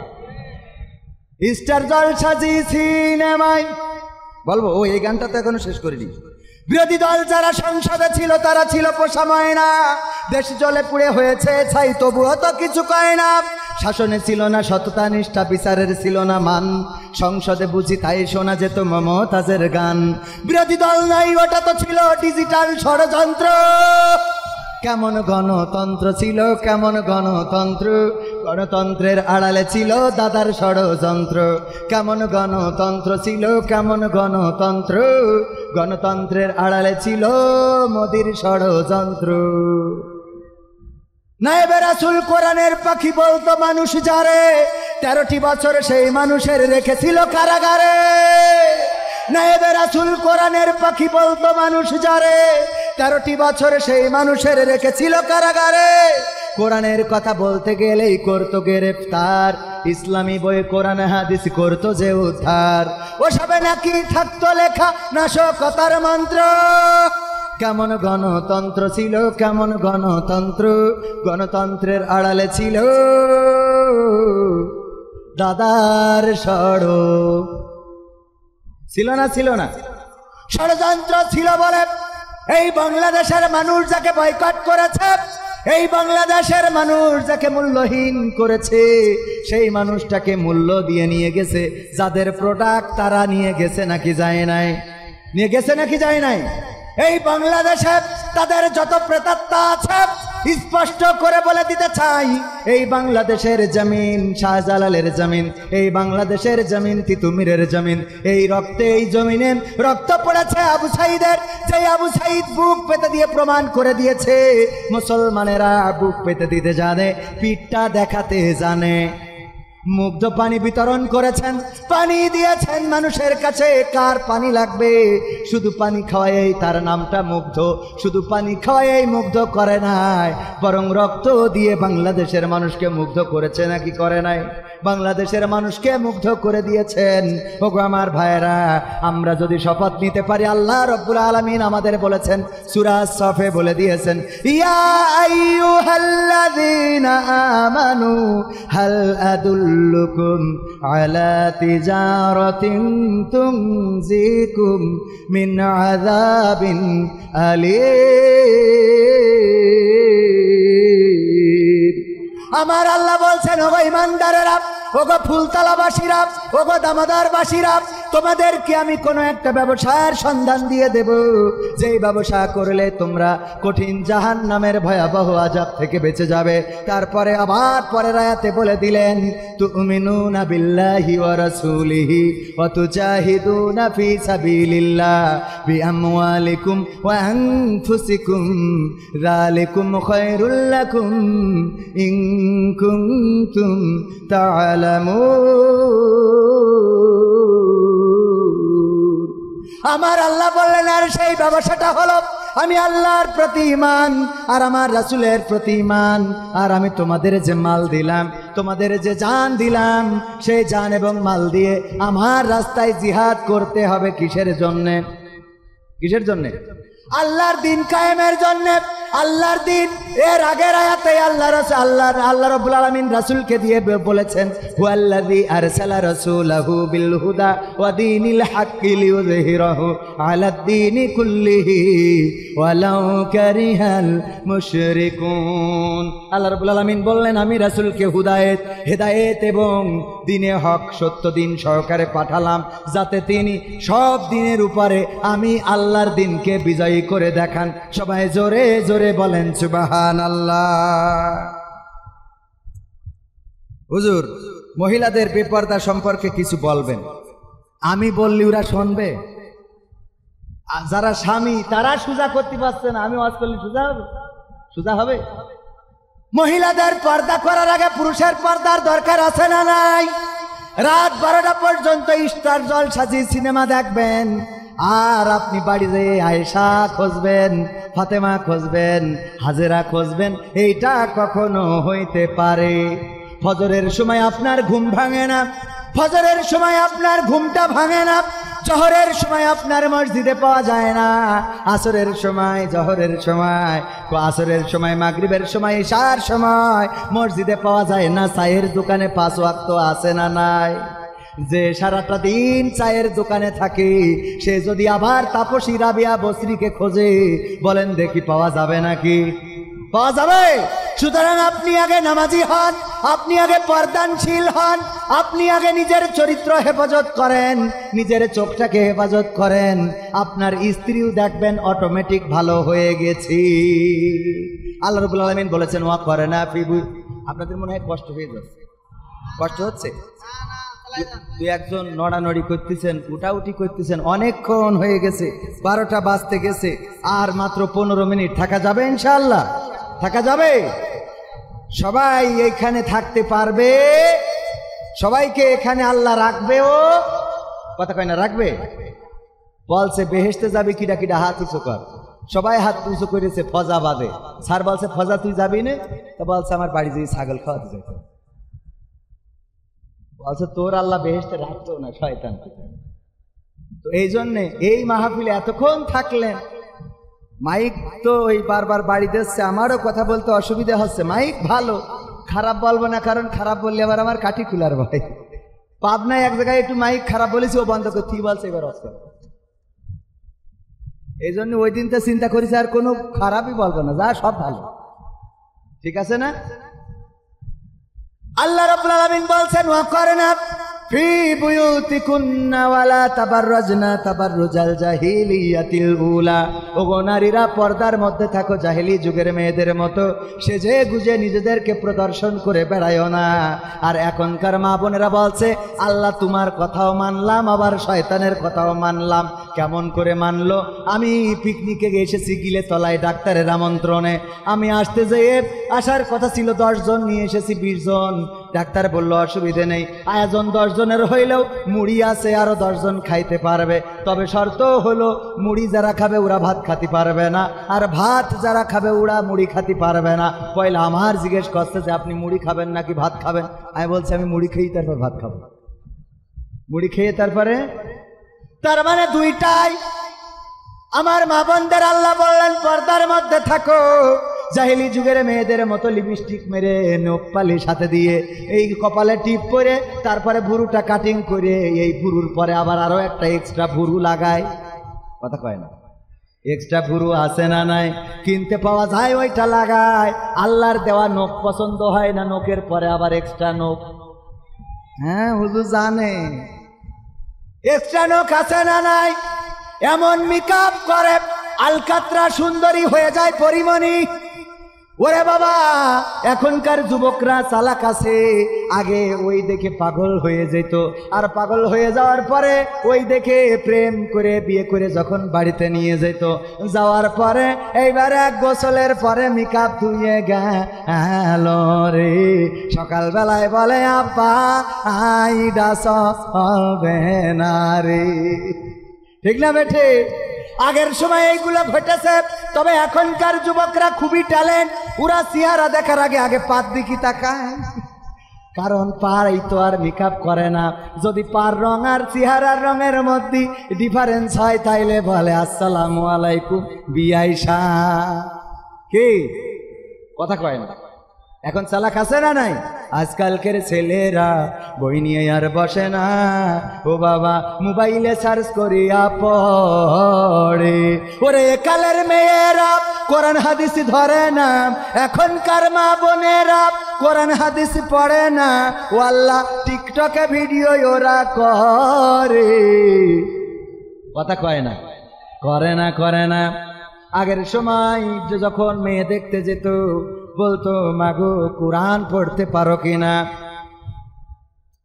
স্টার জলসা জি সিনেমায় বলবো, ও এই গানটা তো এখনো শেষ করিনি। বিরোধী দল যারা সংসদে ছিল তারা ছিল পোষা ময়না, দেশ জলে পুড়ে হয়েছে ছাই তবুও তো কিছু কয় না। শাসনে ছিল না সততা নিষ্ঠা, বিচারের ছিল না মান, সংসদে বুঝি তাই শোনা যেত মমতাজের গান। বিরোধী দল নাই, ওটা তো ছিল ডিজিটাল ষড়যন্ত্র। কেমন গণতন্ত্র ছিল, কেমন গণতন্ত্র, গণতন্ত্রের আড়ালে ছিল দাদার ষড়যন্ত্র। কেমন গণতন্ত্র ছিল, কেমন গণতন্ত্র, গণতন্ত্রের আড়ালে ছিল মোদির ষড়যন্ত্র। নায়েবে রাসূল কোরআনের পাখি বলতো মানুষ যারে, 13টি বছর সেই মানুষের রেখেছিল কারাগারে। নায়েবে রাসূল কোরআনের পাখি বলতো মানুষ যারে, 13টি বছর সেই মানুষের রেখেছিল কারাগারে। কোরআনের কথা বলতে গেলেই করতো গ্রেফতার, ইসলামী বই কোরআন হাদিস করতো যে উদ্ধার। ওসবে নাকি থাকতো লেখা নাশকতার মন্ত্র। কেমন গণতন্ত্র ছিল, কেমন গণতন্ত্র, গণতন্ত্রের আড়ালে ছিল দাদার ষড়। ছিল না, ছিল না, ষড়যন্ত্র ছিল বলে এই বাংলাদেশের মানুষ যাকে বয়কট করেছে, এই বাংলাদেশের মানুষ যাকে মূল্যহীন করেছে, সেই মানুষটাকে মূল্য দিয়ে নিয়ে গেছে যাদের প্রোডাক্ট, তারা নিয়ে গেছে নাকি যায় নাই? নিয়ে গেছে নাকি যায় নাই? এই বাংলাদেশে তাদের যত প্রেতাত্মা আছে স্পষ্ট করে বলে দিতে চাই, এই বাংলাদেশের জমিন শাহজালালের জমিন, এই বাংলাদেশের জমিন তিতুমিরের জমিন, এই রক্তে এই জমিনে রক্ত পড়েছে আবু সাঈদের, যে আবু সাঈদ বুক পেতে দিয়ে প্রমাণ করে দিয়েছে মুসলমানেরা বুক পেতে দিতে জানে, পিঠটা দেখাতে জানে। মুগ্ধ পানি বিতরণ করেছেন, পানি দিয়েছেন মানুষের কাছে। কার পানি লাগবে? শুধু পানি খাওয়াই তার নামটা মুগ্ধ, শুধু পানি খাওয়াই মুগ্ধ করে নাই, বরং রক্ত দিয়ে বাংলাদেশের মানুষকে মুগ্ধ করেছে নাকি করে নাই? বাংলাদেশের মানুষকে মুগ্ধ করে দিয়েছেন। ওগো আমার ভাইরা, আমরা যদি শপথ নিতে পারি, আল্লাহ রব্বুল আলামিন আমাদের বলেছেন, সূরা সফে বলে দিয়েছেন, ইয়া আইয়ুহাল্লাযীনা আমানু হাল আদুল্লুকুম আলা তিজারাতিন তুনজিকুম মিন আযাবিন আলীম। আমার আল্লাহ বলছেন, ওগো ইমানদারেরা, ওগো ফুলতলাবাসীরা, ওগো দামোদরবাসীরা, তোমাদেরকে আমি কোনো একটা ব্যবসার সন্ধান দিয়ে দেব, যেই ব্যবসা করলে তোমরা কঠিন জাহান্নামের ভয়াবহ আযাব থেকে বেঁচে যাবে। তারপরে আবার পরের আয়াতে বলে দিলেন, তুমিনুনা বিল্লাহি ওয়া রাসূলিহি ওয়া তুজাহিদুনা ফি সাবিলিল্লাহ বিআমওয়ালিকুম ওয়া আনফুসিকুম যালিকুম খায়রুল লাকুম ইন কুনতুম তা'লামুন। আমার আল্লাহ বললেন, আর সেই ব্যবসাটা হলো আমি আল্লাহর প্রতি ঈমান আর আমার রাসূলের প্রতি ঈমান। আর আমি তোমাদের যে মাল দিলাম, তোমাদের যে জান দিলাম, সেই জান এবং মাল দিয়ে আমার রাস্তায় জিহাদ করতে হবে। কিসের জন্যে? কিসের জন্যে? আল্লাহর দিন কায়েমের জন্যে। আল্লাহর দিন, এর আগের আয়াতে আল্লাহ রাব্বুল আলামিন রাসূলকে দিয়ে বলেছেন, হুয়াল্লাযী আরসালা রাসূলাহু বিল হুদা ওয়া দীনিল হাক্কি লিইয়ুযহিরাহু আলাদ দীনি কুল্লিহি ওয়ালাউ কারিহাল মুশরিকুন। আল্লাহ রাব্বুল আলামিন বললেন, আমি রাসূলকে হেদায়েত এবং দিনে হক সত্য দিন সহকারে পাঠালাম, যাতে তিনি সব দিনের উপরে আমি আল্লাহর দিনকে বিজয়ী করে দেখান। সবাই জোরে জোরে বলেন সুবহানাল্লাহ। হুজুর, মহিলাদের বেপরদা সম্পর্কে কিছু বলবেন? আমি বললি ওরা শুনবে? যারা স্বামী তারা সোজা করতে পারছে না, আমি ওয়াজ করলে সোজা হবে? সোজা হবে? মহিলাদের পর্দা করার আগে পুরুষের পর্দার দরকার আছে না নাই? রাত 12টা পর্যন্ত স্টার জলসা সিনেমা দেখবেন, আর আপনি বাড়িতে আয়েশা খুঁজবেন, ফাতেমা খুঁজবেন, হাজেরা খুঁজবেন, এইটা কখনো হইতে পারে? ফজরের সময় আপনার ঘুম ভাঙে না, ফজরের সময় আপনার ঘুমটা ভাঙে না, জোহরের সময় আপনার মসজিদে পাওয়া যায় না, আসরের সময়, জোহরের সময়, আসরের সময়, মাগরিবের সময়, ইশার সময় মসজিদে পাওয়া যায় না। চায়ের দোকানে 5 ওয়াক্ত আছে না নাই? যে সারাটা দিন চায়ের দোকানে থাকে, সে যদি আবার তাপসী রাবিয়া বসরিকে খোঁজে, বলেন দেখি পাওয়া যাবে নাকি? পাওয়া যাবে? সুতরাং আপনি আগে নামাজি হন, আপনি আগে পর্দানশীল হন, আপনি আগে নিজের চরিত্র হেফাজত করেন, নিজের চোখটাকে হেফাজত করেন, আপনার স্ত্রীও দেখবেন অটোমেটিক ভালো হয়ে গেছি। আল্লাহ রাব্বুল আলামিন বলেছেন ওয়া করনা ফি বুয়ুত। আপনাদের মনে হয় কষ্ট হয়ে যাচ্ছে, কষ্ট হচ্ছে? তুই একজন নড়ানড়ি করতেছেন, উঠাউঠি করতেছেন, অনেকক্ষণ হয়ে গেছে, 12টা বাজতে গেছে, আর মাত্র 15 মিনিট থাকা যাবে ইনশাআল্লাহ? থাকা যাবে? সবাই এইখানে থাকতে পারবে? সবাইকে এখানে আল্লাহ রাখবে? ও কথা কয় না, রাখবে? বলছে বেহেশতে যাবি, কিডা কিডা হাত উঁচু কর। সবাই হাত উঁচু করেছে ফজা বাদে। স্যার বলছে ফজা তুই যাবি না? তো বলছে আমার বাড়ি যেয়ে ছাগল খাওয়াতে যাইতে। বলছে তোর আল্লাহ বেহেশতে রাখতো না, শয়তান। তো এই জন্যে এই মাহফিলে এতক্ষণ থাকলেন। মাইক তো ওই বারবার বাড়ি দিচ্ছে, আমারও কথা বলতে অসুবিধা হচ্ছে। মাইক ভালো, খারাপ বলবো না, কারণ খারাপ বললে আবার আমার কাঠি খুলার ভয়। পাবনায় এক জায়গায় একটু মাইক খারাপ বলেছি, ও বন্ধ করে ঠিক বলছে, এবার অস্ত। এই জন্য ওই দিন তো চিন্তা করেছি আর কোনো খারাপই বলবো না, যা সব ভালো, ঠিক আছে না? আল্লাহ রাব্বুল আলামিন বলছেন ওয়া করনা ফি বুয়ুতিকুন্না ওয়ালা তাবাররাজনা তাবাররুজাল জাহিলিয়াতিল উলা। ওগো নারীরা পর্দার মধ্যে থাকো, জাহেলি যুগের মেয়েদের মতো সেজে গুজে নিজেদেরকে প্রদর্শন করে বেড়ায়ও না। আর এখনকার মা বোনেরা বলছে আল্লাহ তোমার কথাও মানলাম, আবার শয়তানের কথাও মানলাম। কেমন করে মানলো? আমি পিকনিকে এসেছি গিলে তলায় ডাক্তারের আমন্ত্রণে, আমি আসতে যেয়ে আসার কথা ছিল 10 জন, নিয়ে এসেছি 20 জন। ডাক্তার বলল অসুবিধে নেই, আয়োজন 10 জনের হইলেও মুড়ি আছে, আরো 10 জন খাইতে পারবে, তবে শর্ত হলো মুড়ি যারা খাবে ওরা ভাত খাতে পারবে না, আর ভাত যারা খাবে ওরা মুড়ি খাতে পারবে না। পয়লা আমার জিজ্ঞেস করছে যে আপনি মুড়ি খাবেন নাকি ভাত খাবেন? আমি বলছি আমি মুড়ি খেয়েই তারপর ভাত খাবো। মুড়ি খেয়ে তারপরে, তার মানে দুইটাই। আমার মা বোনদের আল্লাহ বললেন পর্দার মধ্যে থাকো, জাহিলি যুগের মেয়েদের মতো লিপস্টিক মেরে, নখ পালিশ হাতে দিয়ে, এই কপালে টিপ করে, তারপরে ভুরুটা কাটিং করে, এই ভুরুর পরে আবার আরো একটা এক্সট্রা ভুরু লাগায়। কথা কয় না? এক্সট্রা ভুরু আছে না নাই? কিনতে পাওয়া যায়, ওইটা লাগায়। আল্লাহর দেওয়া নখ পছন্দ হয় না, নখের পরে আবার এক্সট্রা নখ। হ্যাঁ হুজুর জানে এক্সট্রা নখ আছে না নাই? এমন মেকআপ করে আলকাতরা সুন্দরী হয়ে যায় পরিমণি। ওরে বাবা, এখনকার যুবকরা চালাক আছে, আগে ওই দেখে পাগল হয়ে যেত, আর পাগল হয়ে যাওয়ার পরে ওই দেখে প্রেম করে বিয়ে করে যখন বাড়িতে নিয়ে যেত, যাওয়ার পরে এইবার এক গোসলের পরে মেকআপ ধুয়ে গেল রে, সকালবেলায় বলে আব্বা আইডা চলবে না রে। ঠিক না বেঠে? আগের সময় এইগুলো ঘটেছে, তবে এখনকার যুবকরা খুবই ট্যালেন্ট। ওরা চেহারা দেখার আগে আগে পার দিকে তাকায়, কারণ পার এই তো আর মেকআপ করে না। যদি পার রং আর চেহারার রঙের মধ্যে ডিফারেন্স হয় তাইলে বলে আসসালামু আলাইকুম বিয়াইশা। কি কথা কয় না? এখন চালাক আছে না নাই? আজকালকের ছেলেরা বই নিয়ে আর বসে না, ও বাবা মোবাইলে সার্চ করিয়া পড়ে। ওরে কালের মেয়েরা কোরআন হাদিস ধরে না, এখনকার মা বোনেরা কোরআন হাদিস পড়ে না, ও আল্লাহ টিকটকে ভিডিও ওরা করে। কথা কয় না? করে না, করে না। আগের সময় যখন মেয়ে দেখতে যেত বলতো মাগো কোরআন পড়তে পারো কিনা,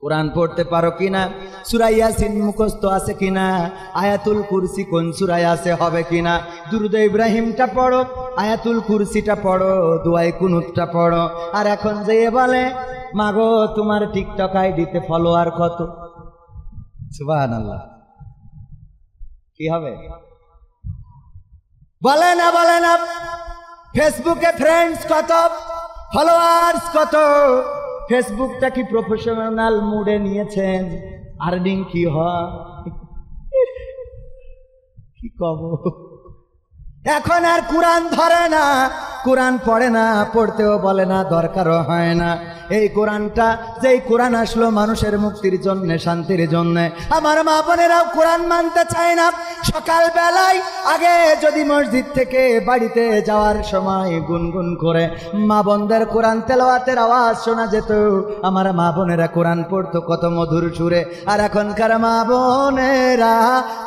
কোরআন পড়তে পারো কিনা, সূরা ইয়াসিন মুখস্থ আছে কিনা, আয়াতুল কুরসি কোন সূরায় আছে হবে কিনা, দুরূদ ইব্রাহিমটা পড়ো, আয়াতুল কুরসিটা পড়ো, দুআয়ে কুনুতটা পড়ো। আর এখন যে বলে মাগো তোমার টিকটক আইডিতে ফলোয়ার কত? সুবহানাল্লাহ। কি হবে? বলে না, বলে না। ফেসবুকে ফ্রেন্ডস কত, ফলোয়ার্স কত? ফেসবুকটা কি প্রফেশনাল মুডে নিয়েছেন? আর্নিং কি হয়? কি কব? এখন আর কোরআন ধরে না, কোরআন পড়ে না, পড়তেও বলে না, দরকারও হয় না। এই কোরআনটা, যেই কোরআন আসলো মানুষের মুক্তির জন্য, শান্তির জন্য, আমার মা বোনেরাও কোরআন মানতে চায় না। সকাল বেলায় আগে যদি মসজিদ থেকে বাড়িতে যাওয়ার সময় গুনগুন করে মা বোনদের কোরআন তেলাওয়াতের আওয়াজ শোনা যেত, আমার মা বোনেরা কোরআন পড়তো কত মধুর সুরে। আর এখনকার মা বোনেরা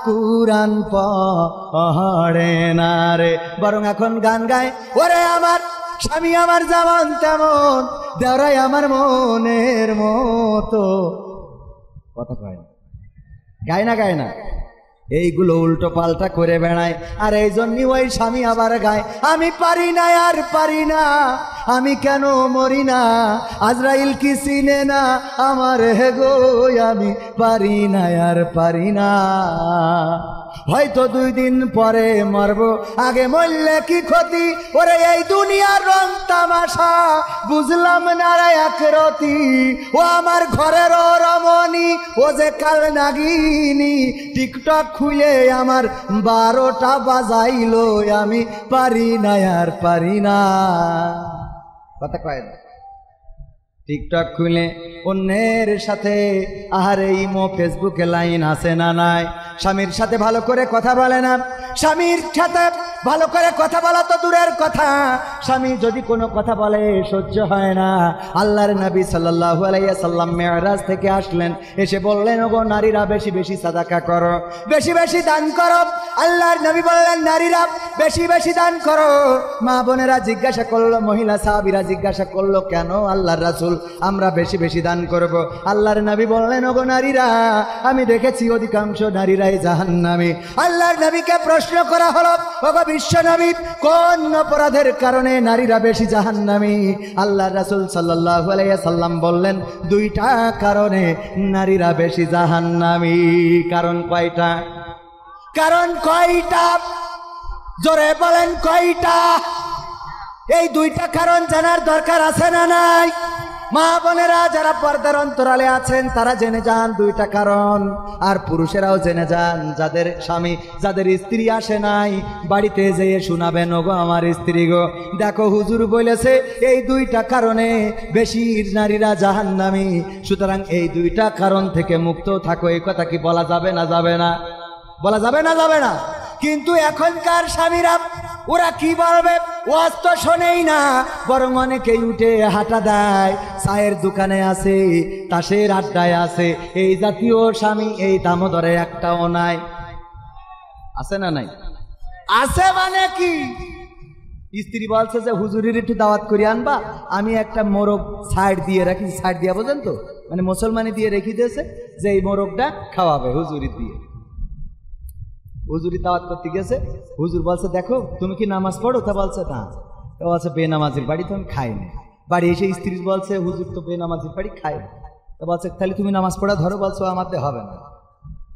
কোরআন পড়ে না রে, বরং এখন গান গায়, ওরে আমার স্বামী আমার যেমন তেমন, দেওরাই আমার মনের মতো। কথা কয় না, গায় না, গায় না, এইগুলো উল্টো পাল্টা করে বেড়ায়। আর এই জন্যই ওই স্বামী আবার গায়, আমি পারি না আর পারি না, আমি কেন মরি না, আজরাইল কি চিনে না আমার হে গো, আমি পারি না আর পারি না। হয়তো 2 দিন পরে মরবো, আগে মরলে কি ক্ষতি, ওরে এই দুনিয়ার রং তামাশা বুঝলাম না রে একরতি। ও আমার ঘরের রমণী, ও যে কাল নাগিনী, টিকটক খুলে আমার 12টা বাজাইলো, আমি পারি না আর পারি না। কথা কয় না, টিকটক খুলে অন্যের সাথে, আহারে ইমো ফেসবুকে লাইন আছে না নাই, স্বামীর সাথে ভালো করে কথা বলে না। স্বামীর সাথে ভালো করে কথা বলা তো দূরের কথা, স্বামী যদি কোনো কথা বলে সহ্য হয় না। আল্লাহর নবী সাল্লাল্লাহু আলাইহি ওয়াসাল্লাম মেরাজ থেকে আসলেন, এসে বললেন, ওগো নারীরা বেশি বেশি সাদাকা করো, বেশি বেশি দান করো। আল্লাহর নবী বললেন, নারীরা বেশি বেশি দান করো। মা বোনেরা জিজ্ঞাসা করলো, মহিলা সাহাবীরা জিজ্ঞাসা করলো, কেন আল্লাহর রাসূল আমরা বেশি বেশি দান করব? আল্লাহর নবী বললেন, ওগো নারীরা, আমি দেখেছি অধিকাংশ নারীরাই জাহান্নামী। আল্লাহর নবীকে প্রশ্ন করা হলো, ওগো বিশ্ব নবী, কোন অপরাধের কারণে নারীরা বেশি জাহান্নামী? আল্লাহর রাসূল সাল্লাল্লাহু আলাইহি ওয়াসাল্লাম বললেন, 2টা কারণে নারীরা বেশি জাহান্নামী। কারণ কয়টা? কারণ কয়টা? জোরে বলেন কয়টা? এই 2টা কারণ জানার দরকার আছে না নাই? মা বোনেরা যারা পর্দার অন্তরালে আছেন তারা জেনে যান 2টা কারণ। আর পুরুষেরাও জেনে যান, যাদের স্বামী, যাদের স্ত্রী আসে নাই, বাড়িতে যেয়ে শোনাবেন, ওগো আমার স্ত্রী গো, দেখো হুজুর বলেছে এই 2টা কারণে বেশি নারীরা জাহান্নামী। সুতরাং এই 2টা কারণ থেকে মুক্ত থাকো। এই কথা কি বলা যাবে না যাবে না? বলা যাবে না যাবে না? কিন্তু এখনকার স্বামীরা ওরা কি বলবে? ওয়াজ তো শোনেই না, বরং অনেকেই উঠে হাঁটা দেয়, চায়ের দোকানে আছে, তাসের আড্ডায় আছে। এই জাতীয় স্বামী এই দামোদরে একটাও নাই। আছে না নাই? আছে মানে কি? স্ত্রী বলছে যে হুজুরের একটু দাওয়াত করে আনবা, আমি একটা মোরগ সাইড দিয়ে রাখি, সাইড দিয়া বোঝেন তো, মানে মুসলমানি দিয়ে রেখে দিয়েছে যে এই মোরগটা খাওয়াবে হুজুরি দিয়ে। হুজুরি দাওয়াত করতে গেছে, হুজুর বলছে, দেখো তুমি কি নামাজ পড়ো? তা বলছে না। তা বলছে, বেনামাজির বাড়ি তো আমি খাই না। বাড়ি এসে স্ত্রী বলছে, হুজুর তো বেনামাজির বাড়ি খাই। তা বলছে, তাহলে তুমি নামাজ পড়া ধরো। বলছো, আমাতে হবে না।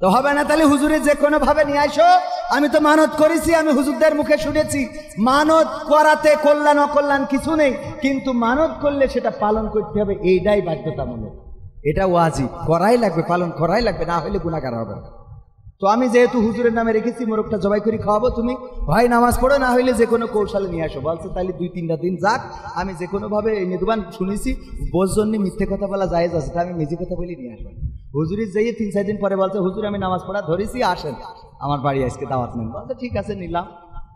তো হবে না, তাহলে হুজুরে যে কোনো ভাবে নিয়ে আসো। আমি তো মানত করেছি, আমি হুজুরদের মুখে শুনেছি, মানত করাতে কল্যাণ অকল্যাণ কিছু নেই, কিন্তু মানত করলে সেটা পালন করতে হবে, এইটাই বাধ্যতামূলক। এটা ওয়াজিব, করাই লাগবে, পালন করাই লাগবে, না হলে গুনাহগার হবে। তো আমি যেহেতু হুজুরের নামে রেখেছি, মোরগটা জবাই করে খাওয়াবো, তুমি ভাই নামাজ পড়ো, না হইলে যে কোনো কৌশলে নিয়ে আসো। বলছে, তাহলে 2-3টা দিন যাক, আমি যে কোনো ভাবে নির্বাণ শুনেছি, বোঝজন্য মিথ্যে কথা বলা জায়েজ আছে, তা আমি নিজে কথা বলি নিয়ে আসবো। হুজুরি যেয়ে 3-4 দিন পরে বলছে, হুজুর আমি নামাজ পড়া ধরেছি, আসেন আমার বাড়ি আজকে দাওয়াত নেন। বলছে, ঠিক আছে নিলাম।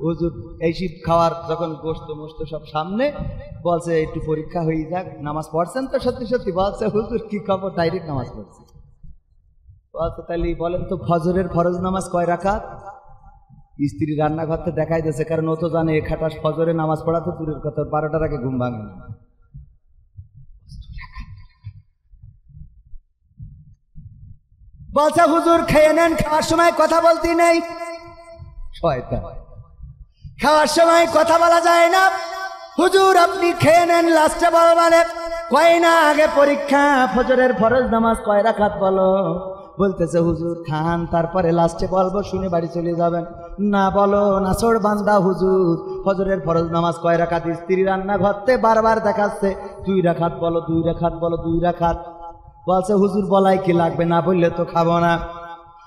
হুজুর এই শীত খাওয়ার যখন গোশত মোস্ত সব সামনে, বলছে একটু পরীক্ষা হয়ে যাক, নামাজ পড়ছেন তো সত্যি সত্যি? বলছে, হুজুর কি খবর, ডাইরেক্ট নামাজ পড়ছি। তাহলে বলেন তো, ফজরের ফরজ নামাজ কয় রাকাত? স্ত্রী রান্নাঘর থেকে দেখাই দিয়েছে, কারণ ও তো জানে খাটাস ফজরে নামাজ পড়া তো দূরের কথা, 12টার আগে ঘুম ভাঙে না। বলছে, হুজুর খেয়ে নেন, খাওয়ার সময় কথা বলতে নেই। শয়তান, খাওয়ার সময় কথা বলা যায় না। হুজুর আপনি খেয়ে নেন, লাস্টে বলবানে কয় না, আগে পরীক্ষা, ফজরের ফরজ নামাজ কয় রাকাত বলো। বলতেছে, হুজুর খান, তারপরে লাস্টে বলবো, শুনে বাড়ি চলে যাবেন। না বলো নাছড় বান্দা, হুজুর ফজরের ফরজ নামাজ কয় রাকাত? স্ত্রী রান্নাঘর থেকে বারবার দেখাচ্ছে, 2 রাকাত বলো, 2 রাকাত বলো, 2 রাকাত। বলছে, হুজুর বলাই কি লাগবে, না বললে তো খাবো না।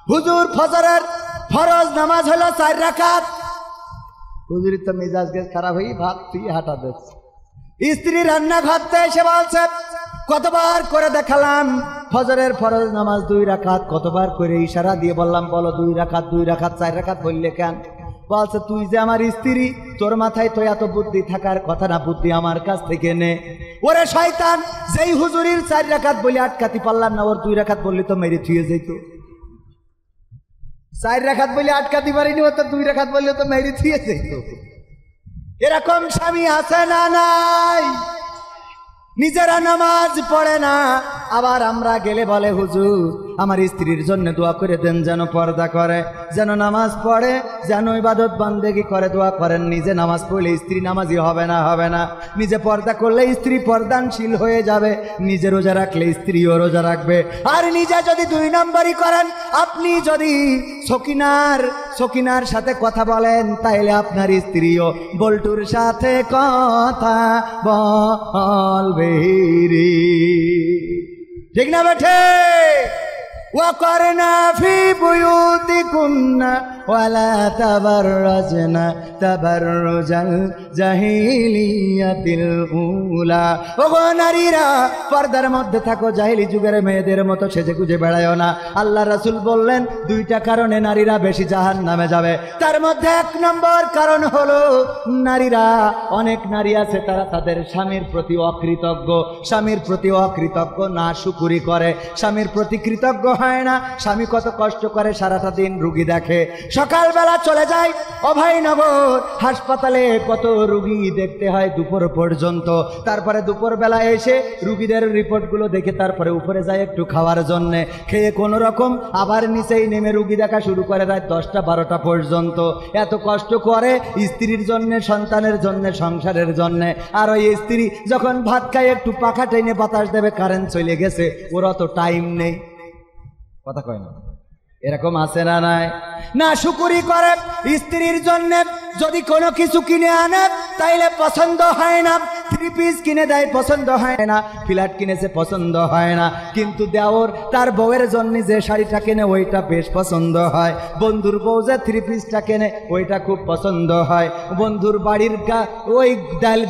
হুজুর ফজরের ফরজ নামাজ হলো 4 রাকাত। হুজুরের তো মেজাজ গেছ খারাপ হয়ে ভাত তুই হাঁটা দিচ্ছে। স্ত্রী রান্না ঘরতে এসে বলছে, কতবার করে দেখালাম ফজরের ফরজ নামাজ 2 রাকাত, কতবার করে ইশারা দিয়ে বললাম বলো 2 রাকাত 2 রাকাত 4 রাকাত বললে কেন? বলছে তুই যে আমার স্ত্রী, তোর মাথায় তো এত বুদ্ধি থাকার কথা না, বুদ্ধি আমার কাছ থেকে নে। ওরে শয়তান, যেই হুজুরির 4 রাকাত বলে আটকাতে পারলাম না, ওর 2 রাকাত বললে তো মেরে থুয়ে যেত। 4 রাকাত বলে আটকাতে পারিনি, ওর তো 2 রাকাত বললে তো মেরে থুয়ে যেত। এরকম স্বামী আছে না নাই? নিজেরা নামাজ পড়ে না, আবার আমরা গেলে বলে হুজুর আমার স্ত্রীর জন্য দোয়া করে দেন, যেন পর্দা করে, যেন নামাজ পড়ে, যেন ইবাদত বান্দেগি করে, দোয়া করেন। নিজে নামাজ পড়লে স্ত্রী নামাজি হবে না, হবে না। নিজে পর্দা করলে স্ত্রী পর্দানশীল হয়ে যাবে, নিজে রোজা রাখলে স্ত্রীও রোজা রাখবে। আর নিজে যদি 2 নম্বরই করেন, আপনি যদি সকিনার সাথে কথা বলেন, তাইলে আপনার স্ত্রীও বল্টুর সাথে কথা বলবে। ঠিক না বেঠে? وقرنا في بيوتكن ولا تبرجن تبرج الجاهلية الأولى। ওগো নারীরা, পর্দার মধ্যে থাকো, জাহেলি যুগের মেয়েদের মতো সেজে গুজে বেড়ায়ও না। আল্লাহ রাসূল বললেন 2টা কারণে নারীরা বেশি জাহান্নামে যাবে। তার মধ্যে 1 নম্বর কারণ হলো নারীরা, অনেক নারী আছে তারা তাদের স্বামীর প্রতি অকৃতজ্ঞ, স্বামীর প্রতি অকৃতজ্ঞ, না শুকরি করে, স্বামীর প্রতি কৃতজ্ঞ হয় না। স্বামী কত কষ্ট করে সারাটা দিন রুগী দেখে, সকালবেলা চলে যায় অভয়নগর হাসপাতালে, কত রুগী দেখতে হয় দুপুর পর্যন্ত। তারপরে দুপুরবেলা এসে রুগীদের রিপোর্টগুলো দেখে তারপরে উপরে যায় একটু খাওয়ার জন্যে, খেয়ে কোনো রকম আবার নিচেই নেমে রুগী দেখা শুরু করে রাত 10টা 12টা পর্যন্ত। এত কষ্ট করে স্ত্রীর জন্যে, সন্তানের জন্যে, সংসারের জন্যে। আর ওই স্ত্রী যখন ভাত খায় একটু পাখা টেনে বাতাস দেবে, কারেন্ট চলে গেছে, ওর অত টাইম নেই। কথা কয় না? এরকম আছে না নাই? না শুকুরি করে স্ত্রীর জন্য, যদি কোনো কিছু কিনে আনে তাইলে পছন্দ হয় না, 3 পিস কিনে দেয় পছন্দ হয় না, ফ্ল্যাট কিনেছে পছন্দ হয় না, কিন্তু দেওর তার বউয়ের জন্য যে শাড়িটা কেনে ওইটা বেশ পছন্দ হয়, বন্ধুর বউ যে 3 পিসটা কেনে ওইটা খুব পছন্দ হয়, বন্ধুর বাড়ির ওই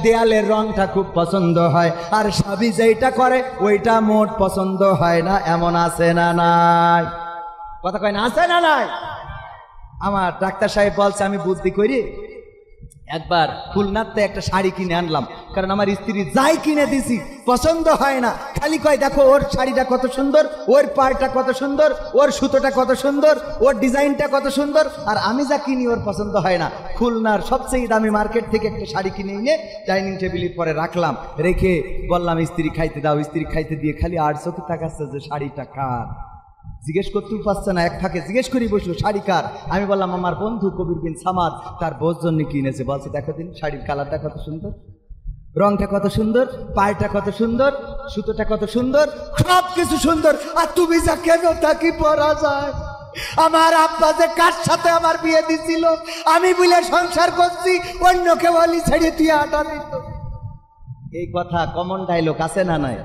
দেয়ালের রংটা খুব পছন্দ হয়, আর স্বামী যেইটা করে ওইটা মোট পছন্দ হয় না। এমন আছে না নাই? কথা কয় না? আছে না নাই? আমার ডাক্তার সাহেব বলছে আমি বুদ্ধি করি, একবার খুলনাতে একটা শাড়ি কিনে আনলাম, কারণ আমার স্ত্রী যাই কিনে দিছি পছন্দ হয় না, খালি কয় দেখো ওর শাড়িটা কত সুন্দর, ওর পাড়টা কত সুন্দর, ওর সুতোটা কত সুন্দর, ওর ডিজাইনটা কত সুন্দর, আর আমি যা কিনি ওর পছন্দ হয় না। খুলনার সবচেয়ে দামি মার্কেট থেকে একটা শাড়ি কিনে এনে ডাইনিং টেবিলের পরে রাখলাম, রেখে বললাম স্ত্রী খাইতে দাও। স্ত্রী খাইতে দিয়ে খালি আর চোখে তাকাচ্ছে যে শাড়িটা কার, জিজ্ঞেস করতেও পারছে না। এক ফাঁকে জিজ্ঞেস করি বসলো শাড়ি কার? আমি বললাম আমার বন্ধু কবির বিন সামাদ তার বউর জন্য কিনেছে। বলছে দেখো দিন শাড়ির কালারটা কত সুন্দর, রংটা কত সুন্দর, পাড়টা কত সুন্দর, সুতোটা কত সুন্দর, সব কিছু সুন্দর, আর তুমি যা কেন তা কি পরা যায়? আমার আব্বা যে কার সাথে আমার বিয়ে দিছিল, আমি বলে সংসার করছি, অন্যকে বলি ছেড়ে তুই আটা দিত। এই কথা কমন ডায়লগ আছে না নাই?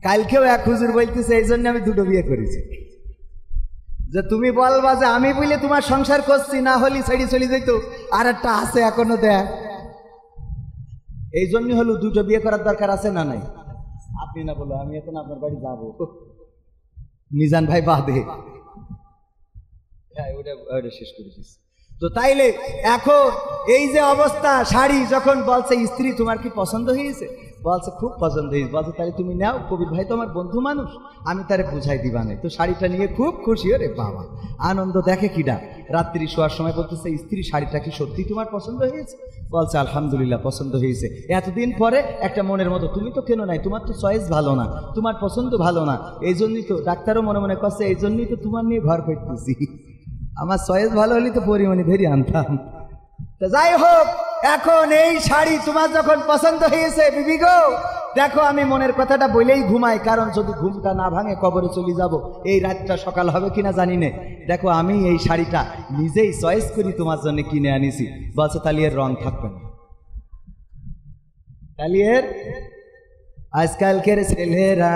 কালকেও এক হুজুর বলতেছে এই জন্য আমি 2টো বিয়ে করেছি, যে তুমি বলবা যে আমি বলে তোমার সংসার করছি, না হলে ছেড়ে চলে যেত। আর একটা আছে এখনো দেখ, এই জন্য হলো 2টো বিয়ে করার দরকার আছে না নাই? আপনি না বলো, আমি এখন আপনার বাড়ি যাবো, মিজান ভাই বাদে, হ্যাঁ ওটা শেষ করেছিস তো। তাইলে এখন এই যে অবস্থা, শাড়ি যখন বলছে স্ত্রী তোমার কি পছন্দ হয়েছে, বলছে খুব পছন্দ হয়েছে, বলছে তাহলে তুমি নাও, কবির ভাই তো আমার বন্ধু মানুষ, আমি তারে বুঝাই দিবা না। তো শাড়িটা নিয়ে খুব খুশি, ওরে বাবা আনন্দ দেখে কিনা। রাত্রি শোয়ার সময় বলতেছে স্ত্রী শাড়িটা কি সত্যি তোমার পছন্দ হয়েছে? বলছে আলহামদুলিল্লাহ পছন্দ হয়েছে। এতদিন পরে একটা মনের মতো, তুমি তো কেন নাই, তোমার তো চয়েস ভালো না, তোমার পছন্দ ভালো না, এই জন্যই তো ডাক্তারও মনে মনে করছে এই জন্যই তো তোমার নিয়ে ঘর করতেছি, আমার চয়েস ভালো হলে তো পরিমাণে ধরে আনতাম। তো যাই হোক, এখন এই শাড়ি তোমার যখন পছন্দ হয়েছে বিবি গো, দেখো আমি মনের কথাটা বলেই ঘুমাই, কারণ যদি ঘুমটা না ভাঙে কবরে চলে যাব, এই রাতটা সকাল হবে কিনা জানি না। দেখো আমি এই শাড়িটা নিজেই চয়েস করি তোমার জন্য কিনে আনিছি। বলছে তাহলে এর রং থাকবে না, তাহলে এর আজকালকের ছেলেরা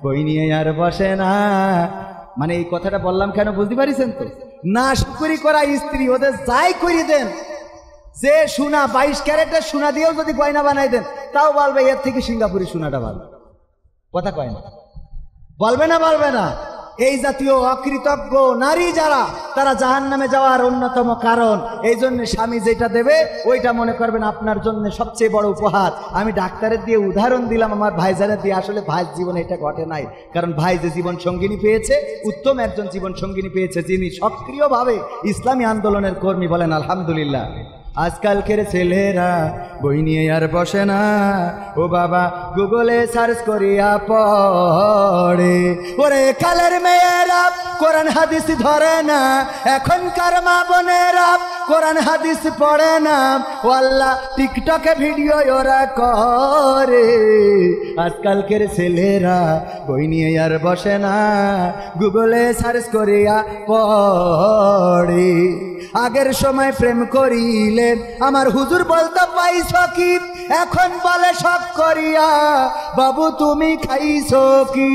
বই নিয়ে আর বসে না। মানে এই কথাটা বললাম কেন বুঝতে পারিছেন তো? না শুকরি করা স্ত্রী ওদের যাই করে দেন, যে সোনা 22 ক্যারেটের সোনা দিয়েও যদি গয়না বানাই দেন তাও বলবে এর থেকে সিঙ্গাপুরি সোনাটা ভালো। কথা কয় না? বলবে না? বলবে না? এই জাতীয় অকৃতজ্ঞ নারী যারা, তারা জাহান্নামে যাওয়ার অন্যতম কারণ। এই জন্য স্বামী যেটা দেবে ওইটা মনে করবেন আপনার জন্য সবচেয়ে বড় উপহার। আমি ডাক্তারের দিয়ে উদাহরণ দিলাম, আমার ভাইজানের দিয়ে। আসলে ভাই জীবনে এটা ঘটে নাই, কারণ ভাই যে জীবন সঙ্গিনী পেয়েছে, উত্তম একজন জীবন সঙ্গিনী পেয়েছে, যিনি সক্রিয়ভাবে ইসলামী আন্দোলনের কর্মী। বলেন আলহামদুলিল্লাহ। আজকালকের ছেলেরা বই নিয়ে আর বসে না, ও বাবা গুগলে সার্চ করিয়া পড়ে। ওরে কালের মেয়েরা কোরআন হাদিস ধরে না, এখনকার মা বোনেরা কোরআন হাদিস পড়ে না, ও আল্লাহ টিকটকে ভিডিও ওরা করে। আজকালকের ছেলেরা বই নিয়ে আর বসে না, গুগলে সার্চ করিয়া পড়ে। আগের সময় প্রেম করিলে আমার হুজুর বলতে পাইছ কি, এখন বলে শখ করিয়া বাবু তুমি খাইছো কি?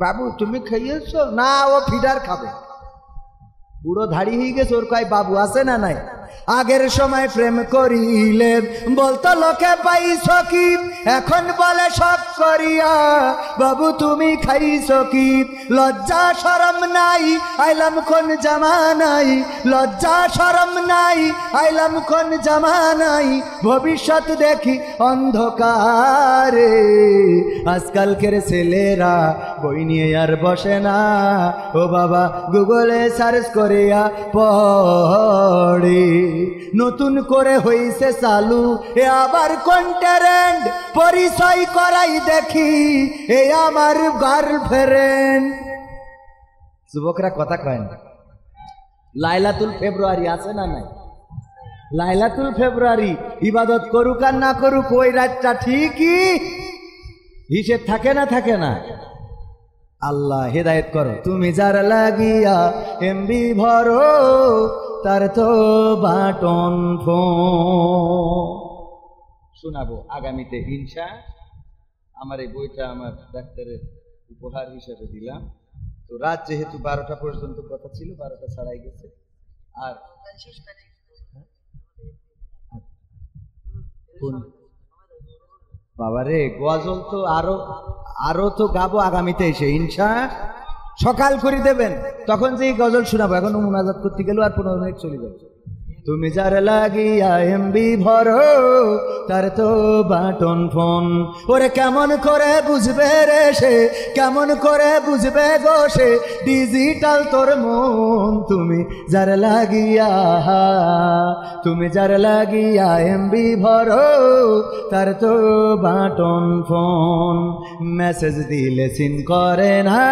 বাবু তুমি খাইয়েছো না? ও ফিডার খাবে, বুড়ো ধাড়ি হয়ে গেছে, ওর কয় বাবু আছে না নাই? আগের সময় প্রেম করিলে বলতো লোকে পাইছ কি, এখন বলে শখ করিয়া বাবু তুমি খাইছো কি? লজ্জা শরম নাই, আইলাম কোন জামানাই, লজ্জা শরম নাই, আইলাম কোন জামানাই, ভবিষ্যৎ দেখি অন্ধকারে। আজকালকের ছেলেরা বই নিয়ে আর বসে না, ও বাবা গুগলে সার্চ করিয়া পড়ে। নতুন করে হইছে চালু এ আবার কন্টেন্ট, পরিচয় করাই দেখি এ আমার গার্লফ্রেন্ড। যুবকরা কথা কয় না? লাইলাতুল ফেব্রুয়ারি আছে না নাই? লাইলাতুল ফেব্রুয়ারি ইবাদত করুক আর না করুক, ওই রাতটা ঠিকই হিসেব থাকে না? থাকে না? আল্লাহ হেদায়েত করো। তুমি যার লাগিয়া এমবি ভরো, তার তো বাটন ফোন। শোনাবো আগামীতে ইনশা। আমার এই বইটা আমার ডাক্তারের উপহার হিসেবে দিলাম। তো রাত যেহেতু 12টা পর্যন্ত কথা ছিল, 12টা ছাড়াই গেছে। আর বাবারে গজল তো আরো তো গাবো আগামীতে এসে ইনশা। সকাল করে দেবেন, তখন যে গজল শোনাবো। এখন মুনাজাত করতে গেল আর 15 মিনিট চলে যাবে। তুমি যার লাগিয়া এমবি ভরো, তার তো বাটন ফোন। ওরে কেমন করে বুঝবে রে সে, কেমন করে বুঝবে গো সে, ডিজিটাল তোর মন। তুমি যার লাগিয়া, তুমি যার লাগিয়া এমবি ভরো, তার তো বাটন ফোন। মেসেজ দিলে সিন করে না,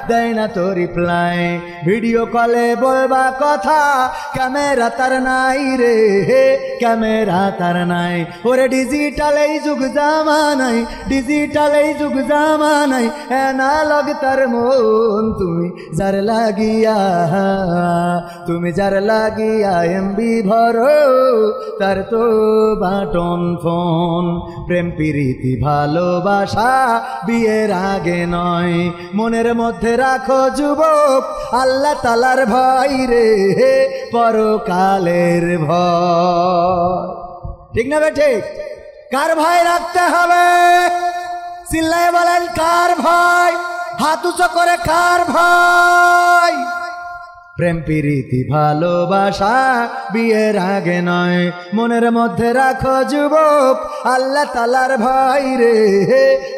দেয় না তো রিপ্লাই, ভিডিও কলে বলবা কথা, ক্যামেরা তার নাই রে, ক্যামেরা তার নাই। ওরে ডিজিটাল এই যুগ জামানাই, ডিজিটাল এই যুগ জামানাই, অ্যানালগ তার মন। তুমি যার লাগিয়া, তুমি যার লাগিয়া এমবি ভরো, তার তো বাটন ফোন। প্রেম প্রীতি ভালোবাসা বিয়ের আগে নয়, মনের মধ্যে রাখো যুবক আল্লাহ তাআলার ভয় রে, পরকালের ভয়। ঠিক না বে ঠিক? কার ভয় রাখতে হবে? চিল্লায় বলেন কার ভয়? হাত উঁচু করে কার ভয়? প্রেম প্রীতি ভালোবাসা বিয়ের আগে নয়, মনের মধ্যে রাখো যুবক আল্লাহ তাআলার ভয় রে,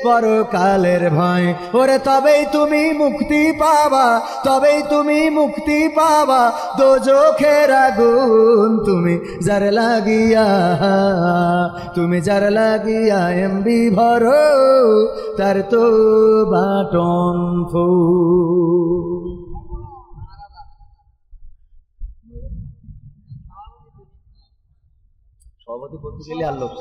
পরকালের ভয়। ওরে তবেই তুমি মুক্তি পাবা, তবেই তুমি মুক্তি পাবা দোজখের আগুন। তুমি যার লাগিয়া, তুমি যার লাগিয়া এমবি ভরো, তার তো বাটন ফুল। সভাপতি বলতে গেলে আর লোক